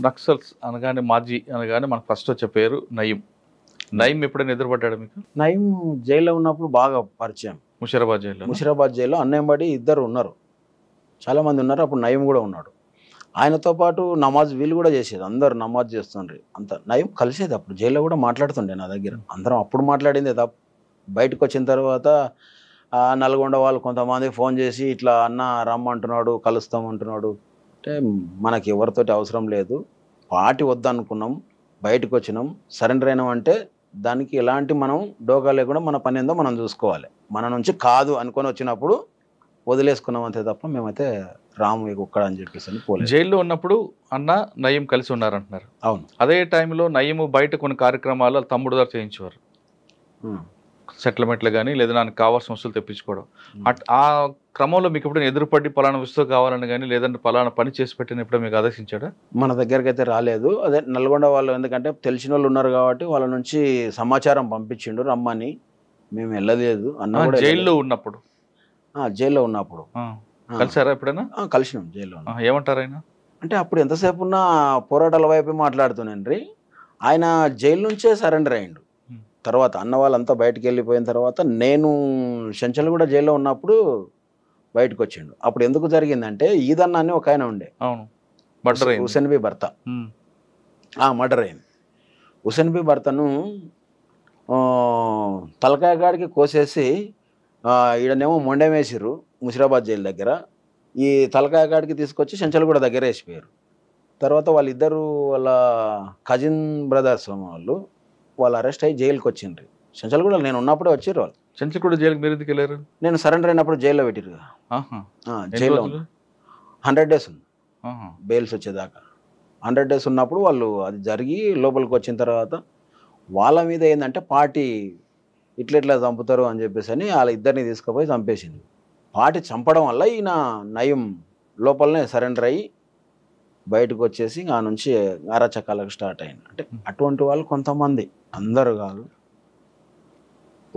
నక్సల్స్ అనగానే మాజీ అనగానే మనకు ఫస్ట్ వచ్చే పేరు నయీం. నయీం ఎప్పుడైనా ఎదురుపడ్డాడు మీకు? నయీం జైల్లో ఉన్నప్పుడు బాగా పరిచయం. ముషిరాబాద్ జైల్లో అన్నయ్యంబడి ఇద్దరు ఉన్నారు, చాలామంది ఉన్నారు. అప్పుడు నయీం కూడా ఉన్నాడు. ఆయనతో పాటు నమాజ్ వీళ్ళు కూడా చేసేది, అందరు నమాజ్ చేస్తుండ్రి. అంత నయీం కలిసేది. అప్పుడు జైల్లో కూడా మాట్లాడుతుండే నా దగ్గర. అందరం అప్పుడు మాట్లాడిందే తప్ప బయటకు వచ్చిన తర్వాత నల్గొండ వాళ్ళు కొంతమంది ఫోన్ చేసి ఇట్లా అన్న రమ్మంటున్నాడు, కలుస్తామంటున్నాడు. అంటే మనకి ఎవరితోటి అవసరం లేదు, పార్టీ వద్దనుకున్నాం, బయటకు వచ్చినాం, సరెండర్ అయినాం అంటే దానికి ఎలాంటి మనం డోకా లేకుండా మన పని ఏందో మనం చూసుకోవాలి. మన నుంచి కాదు అనుకొని వచ్చినప్పుడు వదిలేసుకున్నాం అంతే తప్ప మేమైతే రాము ఇక్కడ అని చెప్పేసి పోలేదు. జైల్లో ఉన్నప్పుడు అన్న నయీం కలిసి ఉన్నారంటున్నారు. అవును. అదే టైంలో నయీం బయట కొన్ని కార్యక్రమాలు తమ్ముడు గారు చేయించేవారు, సెటిల్మెంట్లు కానీ లేదా నాకు కావాల్సిన వస్తువులు తెప్పించుకోవడం. ఆ క్రమంలో మీకు ఎప్పుడైనా ఎదురుపడి పలానా వస్తువు కావాలని కానీ లేదంటే పలానా పని చేసి పెట్టినప్పుడు మీకు ఆదేశించాడా? మన దగ్గరికి అయితే రాలేదు. అదే నల్గొండ వాళ్ళు ఎందుకంటే తెలిసిన వాళ్ళు ఉన్నారు కాబట్టి వాళ్ళ నుంచి సమాచారం పంపించిండు రమ్మని. మేము వెళ్ళలేదు. అన్న కూడా జైల్లో ఉన్నప్పుడు జైల్లో ఉన్నప్పుడు కలిసారా ఎప్పుడైనా? కలిసినాం జైల్లో. ఏమంటారు ఆయన? అంటే అప్పుడు ఎంతసేపు ఉన్నా పోరాటాల వైపే మాట్లాడుతున్నాండ్రి. ఆయన జైలు నుంచే సరెండర్ అయ్యిండు. తర్వాత అన్న వాళ్ళంతా బయటకు వెళ్ళిపోయిన తర్వాత నేను చెంచల్ కూడా జైల్లో ఉన్నప్పుడు బయటకు వచ్చిండు. అప్పుడు ఎందుకు జరిగిందంటే ఈదన్న అని ఒక ఆయన ఉండే, హుసేన్ బి భర్త, మర్డర్ అయింది. హుసేన్ బి భర్తను తలకాయ గాడికి కోసేసి ఈడనేమో మొండెం వేసిర్రు ముషిరాబాద్ జైలు దగ్గర. ఈ తలకాయ గాడికి తీసుకొచ్చి చెంచల్ కూడా దగ్గర వేసిపోయారు. తర్వాత వాళ్ళిద్దరు వాళ్ళ కజిన్ బ్రదర్స్ వాళ్ళు అరెస్ట్ అయ్యి జైలుకి వచ్చిండ్రు. చెంచల్ కూడా నేను ఉన్నప్పుడే వచ్చిర్రు వాళ్ళు. చెంచల్ కూడా జైలుకి మీరు ఎందుకు వెళ్ళారు? నేను సరెండర్ అయినప్పుడు జైల్లో పెట్టిరు. జైల్లో 100 days ఉంది బెయిల్స్ వచ్చేదాకా. 100 days ఉన్నప్పుడు వాళ్ళు అది జరిగి లోపలికి వచ్చిన తర్వాత వాళ్ళ మీద ఏంటంటే పార్టీ ఇట్లా చంపుతారు అని చెప్పేసి అని వాళ్ళ ఇద్దరిని తీసుకుపోయి చంపేసింది. పార్టీ చంపడం వల్ల ఈయన నయీం లోపలనే సరెండర్ అయ్యి బయటకు వచ్చేసి ఆ నుంచి అరాచకాలకు స్టార్ట్ అయింది. అంటే అటువంటి వాళ్ళు కొంతమంది, అందరు కాదు,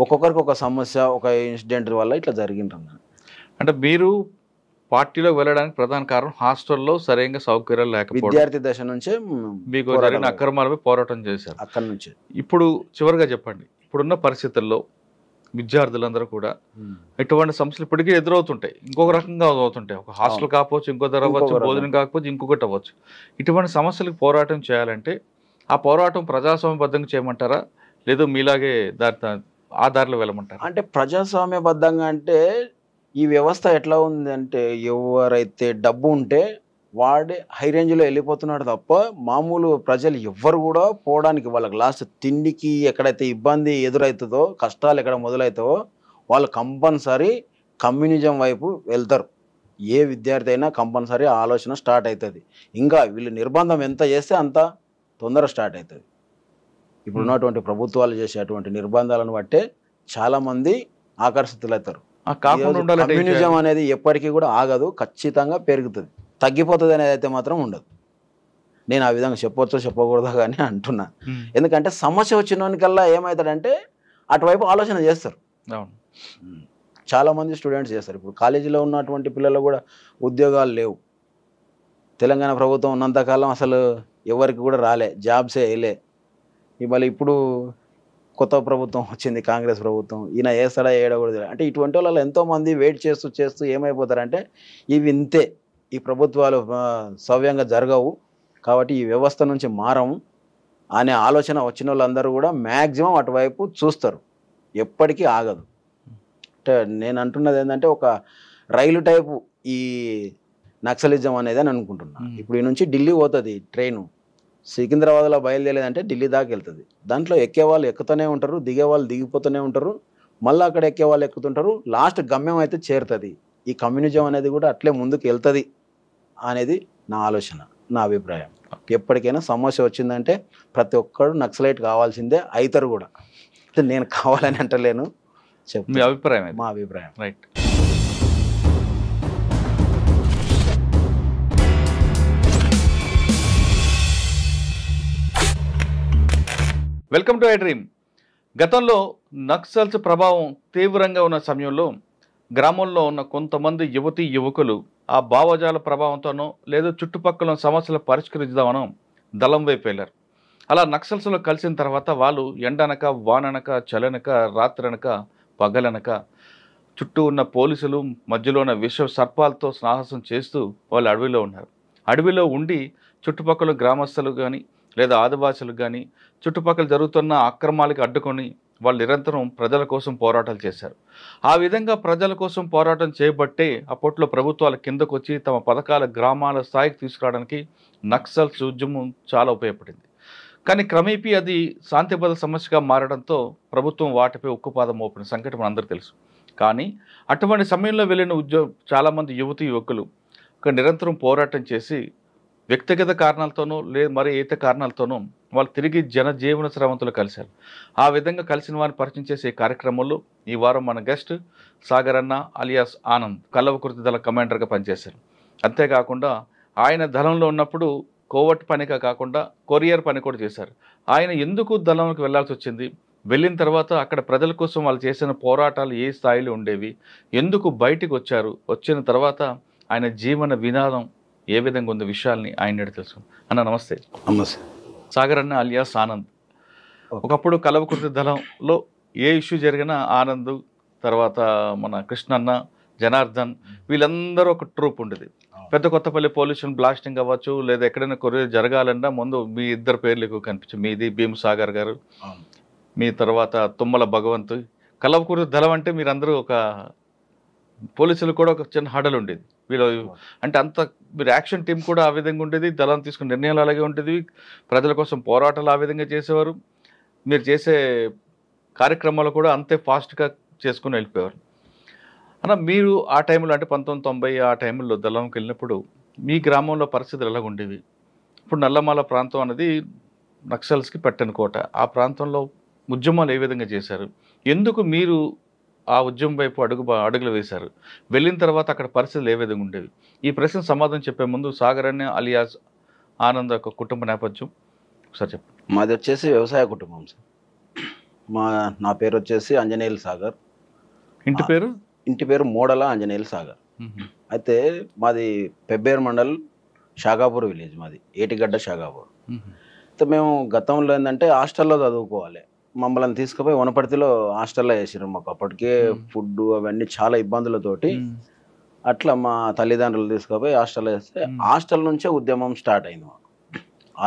ఒక్కొక్కరికి ఒక సమస్య, ఒక ఇన్సిడెంట్ వల్ల ఇట్లా జరిగింటుంది. అంటే మీరు పార్టీలో వెళ్ళడానికి ప్రధాన కారణం హాస్టల్లో సరైన సౌకర్యాలు లేకపోవడం. విద్యార్థి దశ నుంచే మీకు జరిగిన అక్రమాలపై పోరాటం చేశారు. అక్కడి నుంచి ఇప్పుడు చివరిగా చెప్పండి, ఇప్పుడున్న పరిస్థితుల్లో విద్యార్థులందరూ కూడా ఎటువంటి సమస్యలు ఇప్పటికీ ఎదురవుతుంటాయి, ఇంకొక రకంగా అవుతుంటాయి. ఒక హాస్టల్ కాకపోవచ్చు, ఇంకొక అవ్వచ్చు, భోజనం కాకపోవచ్చు, ఇంకొకటి అవ్వచ్చు. ఇటువంటి సమస్యలకు పోరాటం చేయాలంటే ఆ పోరాటం ప్రజాస్వామ్యబద్ధంగా చేయమంటారా, లేదు మీలాగే ఆ దారిలో వెళ్ళమంటారా? అంటే ప్రజాస్వామ్యబద్ధంగా అంటే ఈ వ్యవస్థ ఎట్లా ఉంది అంటే ఎవరైతే డబ్బు ఉంటే వాడే హై రేంజ్లో వెళ్ళిపోతున్నాడు తప్ప మామూలు ప్రజలు ఎవ్వరు కూడా పోవడానికి, వాళ్ళకి లాస్ట్ తిండికి ఎక్కడైతే ఇబ్బంది ఎదురవుతుందో, కష్టాలు ఎక్కడ మొదలవుతావో వాళ్ళు కంపల్సరీ కమ్యూనిజం వైపు వెళ్తారు. ఏ విద్యార్థి అయినా కంపల్సరీ ఆలోచన స్టార్ట్ అవుతుంది. ఇంకా వీళ్ళు నిర్బంధం ఎంత చేస్తే అంత తొందర స్టార్ట్ అవుతుంది. ఇప్పుడు ఉన్నటువంటి ప్రభుత్వాలు చేసేటువంటి నిర్బంధాలను బట్టే చాలామంది ఆకర్షితులవుతారు. కమ్యూనిజం అనేది ఎప్పటికీ కూడా ఆగదు, ఖచ్చితంగా పెరుగుతుంది. తగ్గిపోతుంది అనేది అయితే మాత్రం ఉండదు. నేను ఆ విధంగా చెప్పవచ్చో చెప్పకూడదా కానీ అంటున్నా. ఎందుకంటే సమస్య వచ్చినోనికల్లా ఏమవుతాడంటే అటువైపు ఆలోచన చేస్తారు. చాలామంది స్టూడెంట్స్ చేస్తారు. ఇప్పుడు కాలేజీలో ఉన్నటువంటి పిల్లలు కూడా ఉద్యోగాలు లేవు. తెలంగాణ ప్రభుత్వం ఉన్నంతకాలం అసలు ఎవరికి కూడా రాలే, జాబ్సే వేయలే. మళ్ళీ ఇప్పుడు కొత్త ప్రభుత్వం వచ్చింది, కాంగ్రెస్ ప్రభుత్వం, ఈయన వేస్తాడా వేయడకూడదు. అంటే ఇటువంటి వాళ్ళు ఎంతోమంది వెయిట్ చేస్తూ ఏమైపోతారంటే ఇవి ఇంతే, ఈ ప్రభుత్వాలు సవ్యంగా జరగవు కాబట్టి ఈ వ్యవస్థ నుంచి మారము అనే ఆలోచన వచ్చిన వాళ్ళందరూ కూడా మ్యాక్సిమం అటువైపు చూస్తారు, ఎప్పటికీ ఆగదు. అంటే నేను అంటున్నది ఏంటంటే ఒక రైలు టైపు ఈ నక్సలిజం అనేది అని అనుకుంటున్నాను. ఇప్పుడు ఈ నుంచి ఢిల్లీ పోతుంది ట్రైను, సికింద్రాబాద్లో బయలుదేరేదంటే ఢిల్లీ దాకా వెళ్తుంది. దాంట్లో ఎక్కేవాళ్ళు ఎక్కుతూనే ఉంటారు, దిగేవాళ్ళు దిగిపోతూనే ఉంటారు, మళ్ళీ అక్కడ ఎక్కేవాళ్ళు ఎక్కుతుంటారు, లాస్ట్ గమ్యం అయితే చేరుతుంది. ఈ కమ్యూనిజం అనేది కూడా అట్లే ముందుకు వెళ్తుంది అనేది నా ఆలోచన, నా అభిప్రాయం. ఎప్పటికైనా సమస్య వచ్చిందంటే ప్రతి ఒక్కరు నక్సలైట్ కావాల్సిందే, అవుతారు కూడా. నేను కావాలని అంటలేను, మీ అభిప్రాయం, మా అభిప్రాయం. Right. Welcome to I dream. గతంలో నక్సల్స్ ప్రభావం తీవ్రంగా ఉన్న సమయంలో గ్రామంలో ఉన్న కొంతమంది యువతీ యువకులు ఆ భావజాల ప్రభావంతోనో లేదా చుట్టుపక్కల సమస్యలు పరిష్కరించుదామనో దళం వైపు వెళ్ళారు. అలా నక్సల్స్లో కలిసిన తర్వాత వాళ్ళు ఎండనక వాననక చలనక రాత్రనక పగలనక చుట్టూ ఉన్న పోలీసులు మధ్యలో ఉన్న విష సర్పాలతో సాహసం చేస్తూ వాళ్ళు అడవిలో ఉన్నారు. అడవిలో ఉండి చుట్టుపక్కల గ్రామస్తులు కానీ లేదా ఆదివాసులకు కానీ చుట్టుపక్కల జరుగుతున్న అక్రమాలకు అడ్డుకొని వాళ్ళు నిరంతరం ప్రజల కోసం పోరాటాలు చేశారు. ఆ విధంగా ప్రజల కోసం పోరాటం చేయబట్టే అప్పట్లో ప్రభుత్వాల కిందకు వచ్చి తమ పథకాల గ్రామాల స్థాయికి తీసుకురావడానికి నక్సల్స్ ఉద్యమం చాలా ఉపయోగపడింది. కానీ క్రమేపీ అది శాంతిభద్రత సమస్యగా మారడంతో ప్రభుత్వం వాటిపై ఉక్కుపాదం మోపిన సంఘటన మనందరికీ తెలుసు. కానీ అటువంటి సమయంలో వెళ్ళిన చాలామంది యువకులు నిరంతరం పోరాటం చేసి వ్యక్తిగత కారణాలతోనూ మరి ఇతర కారణాలతోనూ వాళ్ళు తిరిగి జనజీవన స్రవంతులు కలిశారు. ఆ విధంగా కలిసిన వారిని పరిచయం చేసే కార్యక్రమంలో ఈ వారం మన గెస్ట్ సాగర్ అన్న అలియాస్ ఆనంద్ కల్వకుర్తి దళ కమాండర్గా పనిచేశారు. అంతేకాకుండా ఆయన దళంలో ఉన్నప్పుడు కోవట్ పనిగా కాకుండా కొరియర్ పని కూడా చేశారు. ఆయన ఎందుకు దళంలోకి వెళ్లాల్సి వచ్చింది, వెళ్ళిన తర్వాత అక్కడ ప్రజల కోసం వాళ్ళు చేసిన పోరాటాలు ఏ స్థాయిలో ఉండేవి, ఎందుకు బయటికి వచ్చారు, వచ్చిన తర్వాత ఆయన జీవన విధానం ఏ విధంగా ఉంది విషయాల్ని ఆయన తెలుసుకుందాం. అన్న నమస్తే. నమస్తే. సాగర్ అన్న అలియాస్ ఆనంద్. ఒకప్పుడు కల్వకుర్తి దళంలో ఏ ఇష్యూ జరిగినా ఆనంద్, తర్వాత మన కృష్ణన్న, జనార్దన్ వీళ్ళందరూ ఒక ట్రూప్ ఉండేది. పెద్ద కొత్తపల్లి పొల్యూషన్ బ్లాస్టింగ్ అవ్వచ్చు లేదా ఎక్కడైనా కొరియర్ జరగాలన్నా ముందు మీ ఇద్దరు పేర్లు ఎక్కువ కనిపించాయి. మీది భీమ్ సాగర్ గారు, మీ తర్వాత తుమ్మల భగవంతు. కల్వకుర్తి దళం అంటే మీరందరూ ఒక పోలీసులు కూడా ఒక చిన్న హడలు ఉండేది వీళ్ళు. అంటే అంత మీరు యాక్షన్ టీం కూడా ఆ విధంగా ఉండేది, దళం తీసుకున్న నిర్ణయాలు అలాగే ఉండేది, ప్రజల కోసం పోరాటాలు ఆ విధంగా చేసేవారు, మీరు చేసే కార్యక్రమాలు కూడా అంతే ఫాస్ట్గా చేసుకుని వెళ్ళిపోయేవారు. అన్న మీరు ఆ టైంలో అంటే 1990 ఆ టైంలో దళంకి వెళ్ళినప్పుడు మీ గ్రామంలో పరిస్థితులు ఎలాగ ఉండేవి? ఇప్పుడు నల్లమాల ప్రాంతం అనేది నక్సల్స్కి పెట్టని కోట. ఆ ప్రాంతంలో ఉద్యమాలు ఏ విధంగా చేశారు, ఎందుకు మీరు ఆ ఉద్యమం వైపు అడుగులు వేశారు, వెళ్ళిన తర్వాత అక్కడ పరిస్థితులు ఏ విధంగా ఉండేవి? ఈ ప్రశ్న సమాధానం చెప్పే ముందు సాగర్ అన్న అలియాస్ ఆనంద్ యొక్క కుటుంబ నేపథ్యం ఒకసారి చెప్పండి. మాది వచ్చేసి వ్యవసాయ కుటుంబం సార్. నా పేరు వచ్చేసి ఆంజనేయులు సాగర్. ఇంటి పేరు మోడల ఆంజనేయులు సాగర్. అయితే మాది పెబ్బేరు మండల్ షాగాపూర్ విలేజ్, మాది ఏటిగడ్డ షాగాపూర్. అయితే మేము గతంలో ఏంటంటే హాస్టల్లో చదువుకోవాలి, మమ్మల్ని తీసుకుపోయి వనపర్తిలో హాస్టల్లో వేసారు. మాకు అప్పటికే ఫుడ్ అవన్నీ చాలా ఇబ్బందులతోటి అట్లా మా తల్లిదండ్రులు తీసుకుపోయి హాస్టల్లో వేస్తే హాస్టల్ నుంచే ఉద్యమం స్టార్ట్ అయింది. మాకు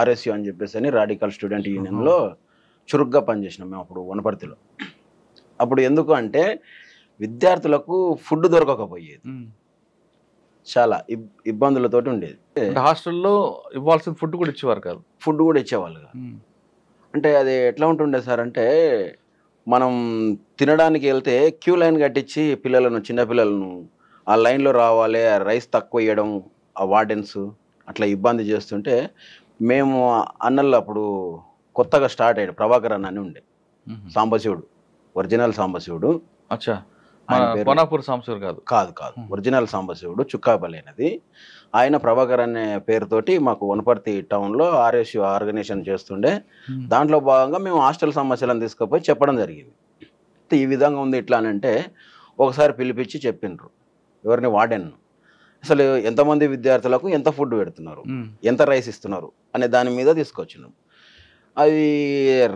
ఆర్ఎస్యు అని చెప్పేసి రాడికల్ స్టూడెంట్ యూనియన్లో చురుగ్గా పనిచేసినాం మేము అప్పుడు వనపర్తిలో. అప్పుడు ఎందుకు అంటే విద్యార్థులకు ఫుడ్ దొరకకపోయేది, చాలా ఇబ్బందులతోటి ఉండేది. హాస్టల్లో ఇవ్వాల్సిన ఫుడ్ కూడా ఇచ్చేవారు కాదు, ఫుడ్ కూడా ఇచ్చేవాళ్ళు కాదు. అంటే అది ఎట్లా ఉంటుండే సార్ అంటే మనం తినడానికి వెళ్తే క్యూ లైన్ కట్టించి పిల్లలను, చిన్నపిల్లలను ఆ లైన్లో రావాలి, రైస్ తక్కువ ఇవ్వడం, ఆ వార్డెన్స్ అట్లా ఇబ్బంది చేస్తుంటే మేము అన్నల్లో అప్పుడు కొత్తగా స్టార్ట్ అయ్యాడు ప్రభాకర్ అన్న అని ఉండే, సాంబశివుడు, ఒరిజినల్ సాంబశివుడు. అచ్చా, కాదు ఒరిజినల్ సాంబశివుడు, చుక్కాపల్లి అనేది ఆయన. ప్రభాకర్ అనే పేరుతోటి మాకు వనపర్తి టౌన్లో ఆర్ఎస్యు ఆర్గనైజేషన్ చేస్తుండే. దాంట్లో భాగంగా మేము హాస్టల్ సమస్యలను తీసుకుపోయి చెప్పడం జరిగింది. ఈ విధంగా ఉంది ఇట్లా అని అంటే ఒకసారి పిలిపించి చెప్పిండ్రు, ఎవరిని వార్డెన్, అసలు ఎంతమంది విద్యార్థులకు ఎంత ఫుడ్ పెడుతున్నారు, ఎంత రైస్ ఇస్తున్నారు అనే దాని మీద తీసుకొచ్చినాం. అది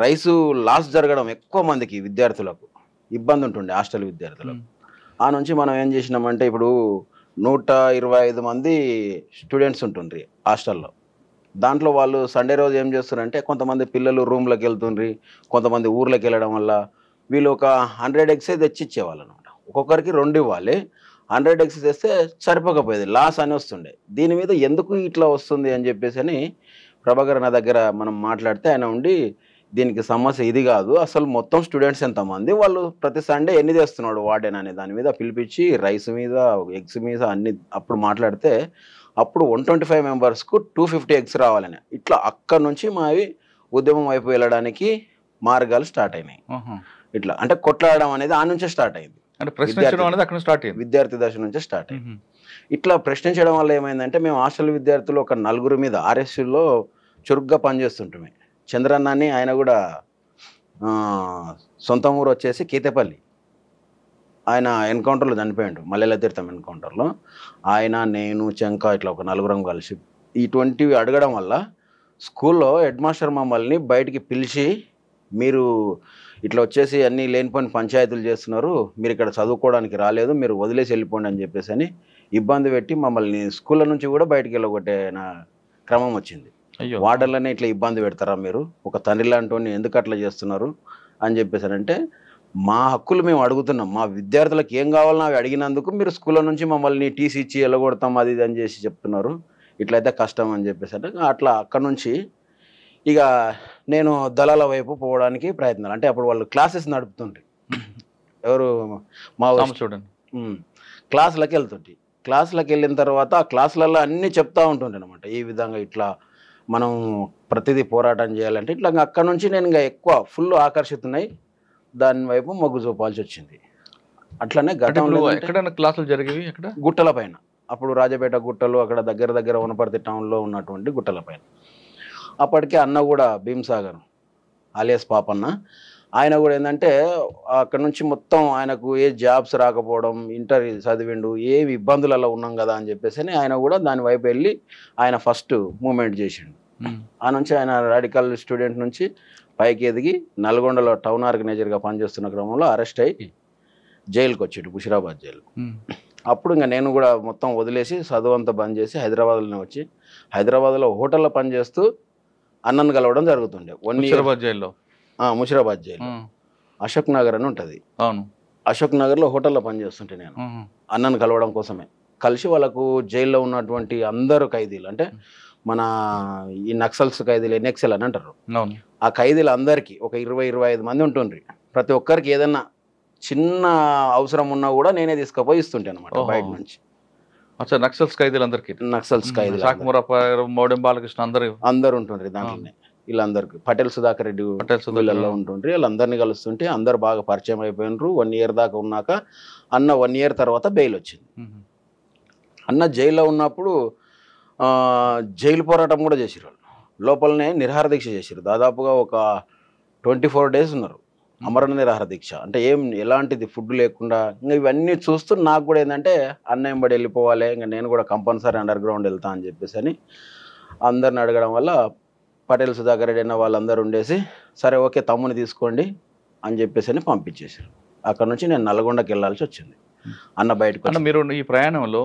రైసు లాస్ జరగడం, ఎక్కువ మందికి విద్యార్థులకు ఇబ్బంది ఉంటుండే హాస్టల్ విద్యార్థులకు. ఆ నుంచి మనం ఏం చేసినామంటే ఇప్పుడు 125 మంది స్టూడెంట్స్ ఉంటుండ్రి హాస్టల్లో. దాంట్లో వాళ్ళు సండే రోజు ఏం చేస్తారంటే కొంతమంది పిల్లలు రూమ్లోకి వెళ్తుండ్రి, కొంతమంది ఊర్లోకి వెళ్ళడం వల్ల వీళ్ళు ఒక 100 eggs తెచ్చి ఇచ్చేవాళ్ళు అనమాట. ఒక్కొక్కరికి 2 ఇవ్వాలి. 100 eggs తెస్తే సరిపోకపోయేది, లాస్ అని వస్తుండే. దీని మీద ఎందుకు ఇట్లా వస్తుంది అని చెప్పేసి అని ప్రభాకర్ నా దగ్గర మనం మాట్లాడితే ఆయన ఉండి దీనికి సమస్య ఇది కాదు, అసలు మొత్తం స్టూడెంట్స్ ఎంతమంది, వాళ్ళు ప్రతి సండే ఎన్ని తెస్తున్నాడు వార్డెన్ అనే దాని మీద పిలిపించి రైస్ మీద, ఎగ్స్ మీద అన్ని అప్పుడు మాట్లాడితే అప్పుడు 125 మెంబర్స్కు 250 eggs రావాలని ఇట్లా అక్కడి నుంచి మావి ఉద్యమం వైపు వెళ్ళడానికి మార్గాలు స్టార్ట్ అయినాయి. ఇట్లా అంటే కొట్లాడడం అనేది ఆ నుంచే స్టార్ట్ అయింది, విద్యార్థి దశ నుంచే స్టార్ట్ అయింది. ఇట్లా ప్రశ్నించడం వల్ల ఏమైందంటే మేము హాస్టల్ విద్యార్థులు ఒక 4 మీద ఆర్ఎస్యులో చురుగ్గా పనిచేస్తుంటామే. చంద్రన్న అని ఆయన కూడా సొంత ఊరు వచ్చేసి కేతేపల్లి, ఆయన ఎన్కౌంటర్లో చనిపోయాడు, మల్లెల తీర్థం ఎన్కౌంటర్లో. ఆయన, నేను, చెంక ఇట్లా ఒక నలుగురం కలిసి ఇటువంటివి అడగడం వల్ల స్కూల్లో హెడ్ మాస్టర్ మమ్మల్ని బయటికి పిలిచి, మీరు ఇట్లా వచ్చేసి అన్నీ లేనిపోయిన పంచాయతీలు చేస్తున్నారు, మీరు ఇక్కడ చదువుకోవడానికి రాలేదు, మీరు వదిలేసి వెళ్ళిపోండి అని చెప్పేసి అని ఇబ్బంది పెట్టి మమ్మల్ని స్కూళ్ళ నుంచి కూడా బయటికి వెళ్ళగొట్టే క్రమం వచ్చింది. వార్డర్లనే ఇట్లా ఇబ్బంది పెడతారా మీరు, ఒక తండ్రి లాంటి ఎందుకు అట్లా చేస్తున్నారు అని చెప్పేసానంటే, మా హక్కులు మేము అడుగుతున్నాం, మా విద్యార్థులకు ఏం కావాలన్నా అవి అడిగినందుకు మీరు స్కూళ్ళ నుంచి మమ్మల్ని టీసీ ఇచ్చి వెళ్ళగొడతాం అది ఇది అని చేసి చెప్తున్నారు, ఇట్లయితే కష్టం అని చెప్పేసి అంటే అట్లా అక్కడ నుంచి ఇక నేను దళాల వైపు పోవడానికి ప్రయత్నాలు. అంటే అప్పుడు వాళ్ళు క్లాసెస్ నడుపుతుంటాయి, ఎవరు మా చూడండి, క్లాసులకి వెళ్తుంటాయి. క్లాసులకు వెళ్ళిన తర్వాత ఆ క్లాసులలో అన్నీ చెప్తా ఉంటుండే అనమాట, ఈ విధంగా ఇట్లా మనం ప్రతిదీ పోరాటం చేయాలంటే ఇట్లా. అక్కడ నుంచి నేను ఇంకా ఎక్కువ ఫుల్ ఆకర్షితున్నాయి, దాని వైపు మొగ్గు చూపాల్సి వచ్చింది. అట్లనే గతంలో ఎక్కడైనా క్లాసులు జరిగేవి ఎక్కడ గుట్టల పైన, అప్పుడు రాజపేట గుట్టలు, అక్కడ దగ్గర వనపర్తి టౌన్లో ఉన్నటువంటి గుట్టల పైన. అప్పటికే అన్న కూడా భీమ్సాగర్ ఆలియాస్ పాపన్న, ఆయన కూడా ఏంటంటే అక్కడ నుంచి మొత్తం ఆయనకు ఏ జాబ్స్ రాకపోవడం, ఇంటర్ చదివిండు, ఏ ఇబ్బందులలో ఉన్నాం కదా అని చెప్పేసి ఆయన కూడా దాని వైపు వెళ్ళి ఆయన ఫస్ట్ మూమెంట్ చేసిండు. ఆ నుంచి ఆయన రాడికల్ స్టూడెంట్ నుంచి పైకి ఎదిగి నల్గొండలో టౌన్ ఆర్గనైజర్గా పనిచేస్తున్న క్రమంలో అరెస్ట్ అయ్యి జైలుకి వచ్చాడు, ముషిరాబాద్ జైలు. అప్పుడు ఇంకా నేను కూడా మొత్తం వదిలేసి చదువు అంతా బంద్ చేసి హైదరాబాద్లోనే వచ్చి హైదరాబాద్లో హోటల్లో పనిచేస్తూ అన్నను కలవడం జరుగుతుండే. ముషిరాబాద్ జైలు అశోక్ నగర్ అని ఉంటుంది, అశోక్ నగర్లో హోటల్లో పనిచేస్తుంటే నేను అన్నను కలవడం కోసమే కలిసి వాళ్ళకు జైల్లో ఉన్నటువంటి అందరు ఖైదీలు, అంటే మన ఈ నక్సల్స్ ఖైదీలు, ఎన్ఎక్సెల్ అని అంటారు, ఆ ఖైదీలు అందరికీ ఒక 20-25 మంది ఉంటుండ్రి. ప్రతి ఒక్కరికి ఏదన్నా చిన్న అవసరం ఉన్నా కూడా నేనే తీసుకుపోయి ఇస్తుంటే అనమాట బయట నుంచి. నక్సల్స్ ఖైదీలు అందరికీ, నక్సల్స్ ఖైదీలు అందరు ఉంటుండ్రి దాంట్లోనే. వీళ్ళందరికీ పటేల్ సుధాకర్ రెడ్డి వీళ్ళల్లో ఉంటుండ్రి, వీళ్ళందరినీ కలుస్తుంటే అందరు బాగా పరిచయం అయిపోయినారు. 1 ఇయర్ దాకా ఉన్నాక అన్న 1 ఇయర్ తర్వాత బెయిల్ వచ్చింది. అన్న జైల్లో ఉన్నప్పుడు జైలు పోరాటం కూడా చేసిరు, వాళ్ళు లోపలనే నిరాహార దీక్ష చేసిరు. దాదాపుగా ఒక 24 days ఉన్నారు అమరణ నిరాహార దీక్ష. అంటే ఎలాంటిది ఫుడ్ లేకుండా. ఇంకా ఇవన్నీ చూస్తూ నాకు కూడా ఏంటంటే అన్న వెంబడి వెళ్ళిపోవాలి, ఇంకా నేను కూడా కంపల్సరీ అండర్ గ్రౌండ్ వెళ్తా అని చెప్పేసి అని అందరిని అడగడం వల్ల పటేల్ సుధాకర్ రెడ్డి అన్న వాళ్ళందరూ ఉండేసి సరే ఓకే తమ్ముని తీసుకోండి అని చెప్పేసి అని పంపించేశారు. అక్కడ నుంచి నేను నల్గొండకి వెళ్ళాల్సి వచ్చింది. అన్న బయటకు మీరు ఈ ప్రయాణంలో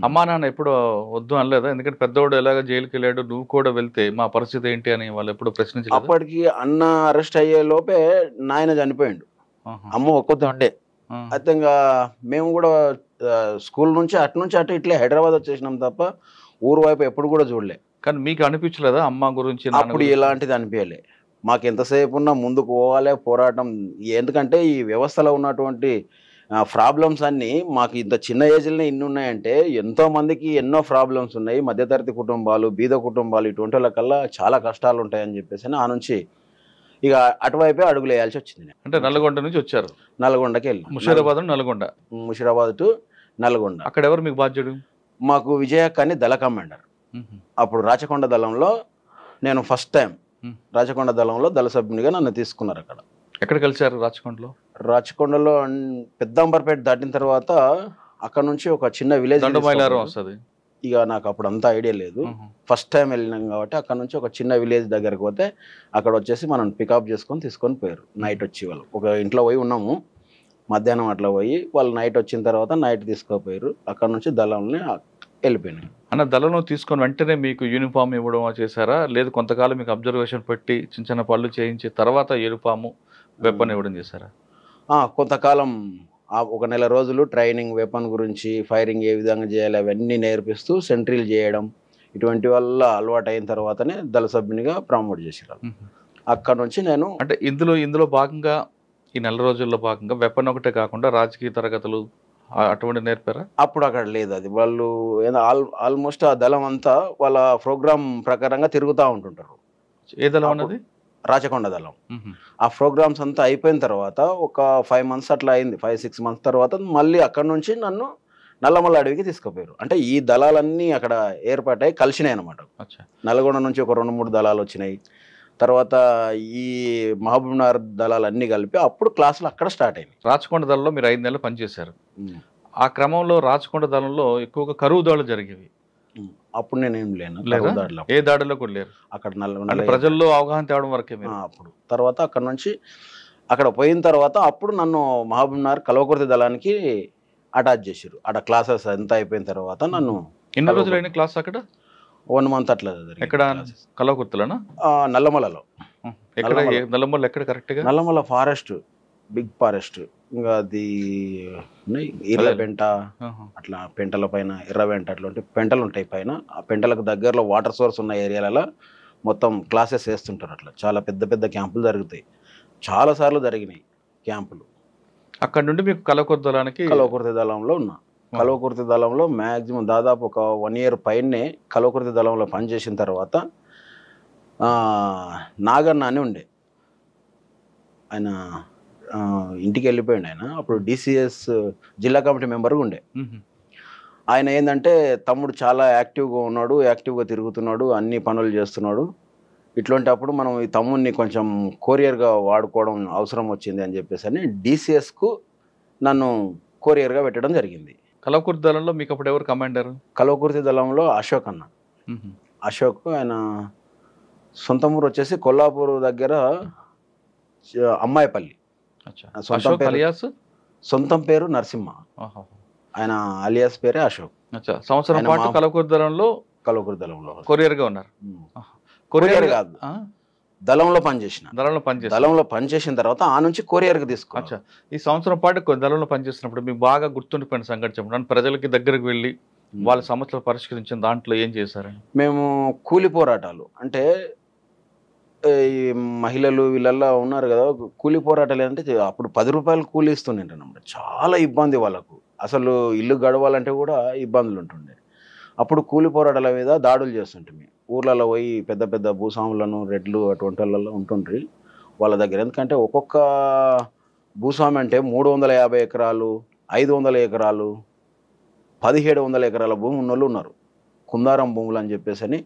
అమ్మా నాన్న ఎప్పుడు వద్దు అనలేదా? ఎందుకంటే పెద్దవాడు ఎలాగ జైలుకి వెళ్ళాడు, నువ్వు కూడా వెళ్తే మా పరిస్థితి ఏంటి అని వాళ్ళు ఎప్పుడు ప్రశ్నించలేదు? అప్పటికి అన్న అరెస్ట్ అయ్యే లోపే నాయన చనిపోయాడు, అమ్మ ఒక్కతే ఉండే. అయితే ఇంకా మేము కూడా స్కూల్ నుంచి అటు ఇట్లే హైదరాబాద్ వచ్చేసినాం తప్ప ఊరు వైపు ఎప్పుడు కూడా చూడలే. కానీ మీకు అనిపించలేదా అమ్మ గురించి? అప్పుడు ఎలాంటిది అనిపించలే. మాకు ఎంతసేపు ఉన్నా ముందుకు పోవాలి, పోరాటం. ఎందుకంటే ఈ వ్యవస్థలో ఉన్నటువంటి ప్రాబ్లమ్స్ అన్నీ మాకు ఇంత చిన్న ఏజ్లోనే ఇన్ని ఉన్నాయంటే ఎంతో మందికి ఎన్నో ప్రాబ్లమ్స్ ఉన్నాయి. మధ్యతరగతి కుటుంబాలు, బీద కుటుంబాలు, ఇటువంటి వాళ్ళకల్లా చాలా కష్టాలు ఉంటాయని చెప్పేసి ఆ నుంచి ఇక అటువైపే అడుగులు వేయాల్సి వచ్చింది. అంటే నల్గొండ నుంచి వచ్చారు, నల్గొండకి వెళ్ళి ముషిరాబాద్ టు నల్గొండ. అక్కడ ఎవరు మీకు బాధ్యుడు? మాకు విజయక్క అని దళ కమాండర్. అప్పుడు రాచకొండ దళంలో నేను ఫస్ట్ టైం రాచకొండ దళంలో దళ సభ్యునిగా నన్ను తీసుకున్నారు. అక్కడ ఎక్కడ కలిసారు? రాచకొండలో పెద్దంబర్పేట దాటిన తర్వాత అక్కడ నుంచి ఒక చిన్న విలేజ్ వస్తుంది. ఇక నాకు అప్పుడు అంతా ఐడియా లేదు, ఫస్ట్ టైం వెళ్ళినాం కాబట్టి అక్కడ నుంచి ఒక చిన్న విలేజ్ దగ్గరకు పోతే అక్కడ వచ్చేసి మనం పికప్ తీసుకొని పోయారు. నైట్ వచ్చి వాళ్ళు ఒక ఇంట్లో పోయి ఉన్నాము, మధ్యాహ్నం అట్లా పోయి వాళ్ళు నైట్ వచ్చిన తర్వాత నైట్ తీసుకుపోయారు. అక్కడ నుంచి దళంని వెళ్ళిపోయినాయి. అన్న దళంలో తీసుకొని వెంటనే మీకు యూనిఫామ్ ఇవ్వడం చేశారా? లేదు కొంతకాలం మీకు అబ్జర్వేషన్ పెట్టి చిన్న చిన్న పనులు చేయించి తర్వాత యూనిఫాము వెపన్ ఇవ్వడం చేశారా? కొంతకాలం ఒక నెల రోజులు ట్రైనింగ్, వెపన్ గురించి, ఫైరింగ్ ఏ విధంగా చేయాలి అవన్నీ నేర్పిస్తూ సెంట్రీలు చేయడం, ఇటువంటి వల్ల అలవాటు అయిన తర్వాతనే దళ సభ్యునిగా ప్రమోట్ చేశారు. అక్కడ నుంచి నేను అంటే ఇందులో భాగంగా ఈ నెల రోజుల్లో భాగంగా వెపన్ ఒకటే కాకుండా రాజకీయ తరగతులు అటువంటి నేర్పారా? అప్పుడు అక్కడ లేదు. అది వాళ్ళు ఆల్మోస్ట్ ఆ దళం అంతా వాళ్ళ ప్రోగ్రామ్ ప్రకారంగా తిరుగుతూ ఉంటుంటారు. ఏ దళం అన్నది? రాచకొండ దళం. ఆ ప్రోగ్రామ్స్ అంతా అయిపోయిన తర్వాత ఒక 5 months అట్లా అయింది. 5-6 months తర్వాత మళ్ళీ అక్కడ నుంచి నన్ను నల్లమల్ల అడవికి తీసుకుపోయారు. అంటే ఈ దళాలన్నీ అక్కడ ఏర్పాటై కలిసినాయి అనమాట. నల్గొండ నుంచి ఒక 2-3 దళాలు వచ్చినాయి, తర్వాత ఈ మహబూబ్నగర్ దళాలన్నీ కలిపి అప్పుడు క్లాసులు అక్కడ స్టార్ట్ అయినాయి. రాచకొండ దళంలో మీరు 5 నెలలు పనిచేశారు. ఆ క్రమంలో రాచకొండ దళంలో ఎక్కువగా కరువు దాడులు జరిగేవి. అప్పుడు నేనేం లేను, ఏ దాడిలో కూడా లేరు అక్కడ ప్రజల్లో అవగాహన తేవడం వరకే. అప్పుడు తర్వాత అక్కడ నుంచి అక్కడ పోయిన తర్వాత అప్పుడు నన్ను మహబూబ్నగర్ కల్వకుర్తి దళానికి అటాచ్ చేసారు. అక్కడ క్లాసెస్ ఎంత అయిపోయిన తర్వాత నన్ను. ఎన్ని రోజులు అయిన క్లాస్ అక్కడ? 1 month అట్లా. ఎక్కడ? కల్వకుర్తిలోనా? నల్లమలలో. నల్లమల ఎక్కడ కరెక్ట్ గా? Nallamala forest, big forest. ఇంకా అది ఎర్రపెంట, అట్లా పెంటల పైన ఎర్రపెంట అట్లా ఉంటాయి, పెంటలు ఉంటాయి పైన. ఆ పెంటలకు దగ్గరలో వాటర్ సోర్స్ ఉన్న ఏరియాలలో మొత్తం క్లాసెస్ వేస్తుంటారు. అట్లా చాలా పెద్ద పెద్ద క్యాంపులు జరుగుతాయి. చాలా సార్లు జరిగినాయి క్యాంపులు. అక్కడ నుండి మీకు కల్వకుర్తి దళంలో ఉన్నా. కల్వకుర్తి దళంలో మ్యాక్సిమం దాదాపు ఒక 1 year పైనే కల్వకుర్తి దళంలో పనిచేసిన తర్వాత నాగన్న అని ఉండే, ఆయన ఇంటికి వెళ్ళిపోయింది. ఆయన అప్పుడు DCS జిల్లా కమిటీ మెంబర్గా ఉండే. ఆయన ఏంటంటే తమ్ముడు చాలా యాక్టివ్గా ఉన్నాడు, యాక్టివ్గా తిరుగుతున్నాడు, అన్ని పనులు చేస్తున్నాడు, ఇట్లాంటప్పుడు మనం ఈ తమ్ముడిని కొంచెం కొరియర్గా వాడుకోవడం అవసరం వచ్చింది అని చెప్పేసి అని DCSకు నన్ను కొరియర్గా పెట్టడం జరిగింది. కల్వకుర్తి దళంలో మీకు అప్పుడు ఎవరు కమాండర్? కల్వకుర్తి దళంలో అశోక్ అన్న. అశోక్ ఆయన సొంత ఊరు వచ్చేసి కొల్లాపూర్ దగ్గర అమ్మాయిపల్లి. సొంతం పేరు నరసింహ, ఆయన అలియాస్ పేరే అశోక్. సంవత్సరం పాటు కల్వకుర్తి దళంలో కొరియర్గా ఉన్నారు. కొరియర్ కాదు, దళంలో పనిచేసిన తర్వాత ఆ నుంచి కొరియర్కి తీసుకోవచ్చు. ఈ సంవత్సరం పాటు దళంలో పనిచేసినప్పుడు మీకు బాగా గుర్తుండిపోయిన సంఘటన చెప్పండి. ప్రజలకి దగ్గరకు వెళ్ళి వాళ్ళ సమస్యలు పరిష్కరించిన దాంట్లో ఏం చేశారని? మేము కూలి పోరాటాలు అంటే ఈ మహిళలు వీళ్ళల్లో ఉన్నారు కదా, కూలి పోరాటాలు ఏంటంటే అప్పుడు 10 రూపాయలు కూలి ఇస్తుండేనమాట. చాలా ఇబ్బంది వాళ్ళకు, అసలు ఇల్లు గడవాలంటే కూడా ఇబ్బందులు ఉంటుండే. అప్పుడు కూలి పోరాటాల మీద దాడులు చేస్తుంటే ఊర్లలో పోయి పెద్ద పెద్ద భూస్వాములను, రెడ్లు అటువంటి వాళ్ళలో ఉంటుండ్రి వాళ్ళ దగ్గర. ఎందుకంటే ఒక్కొక్క భూస్వామి అంటే 350 ఎకరాలు, 500 ఎకరాలు, 1700 ఎకరాల భూమి ఉన్నోళ్ళు ఉన్నారు. కుందారం భూములు అని చెప్పేసి అని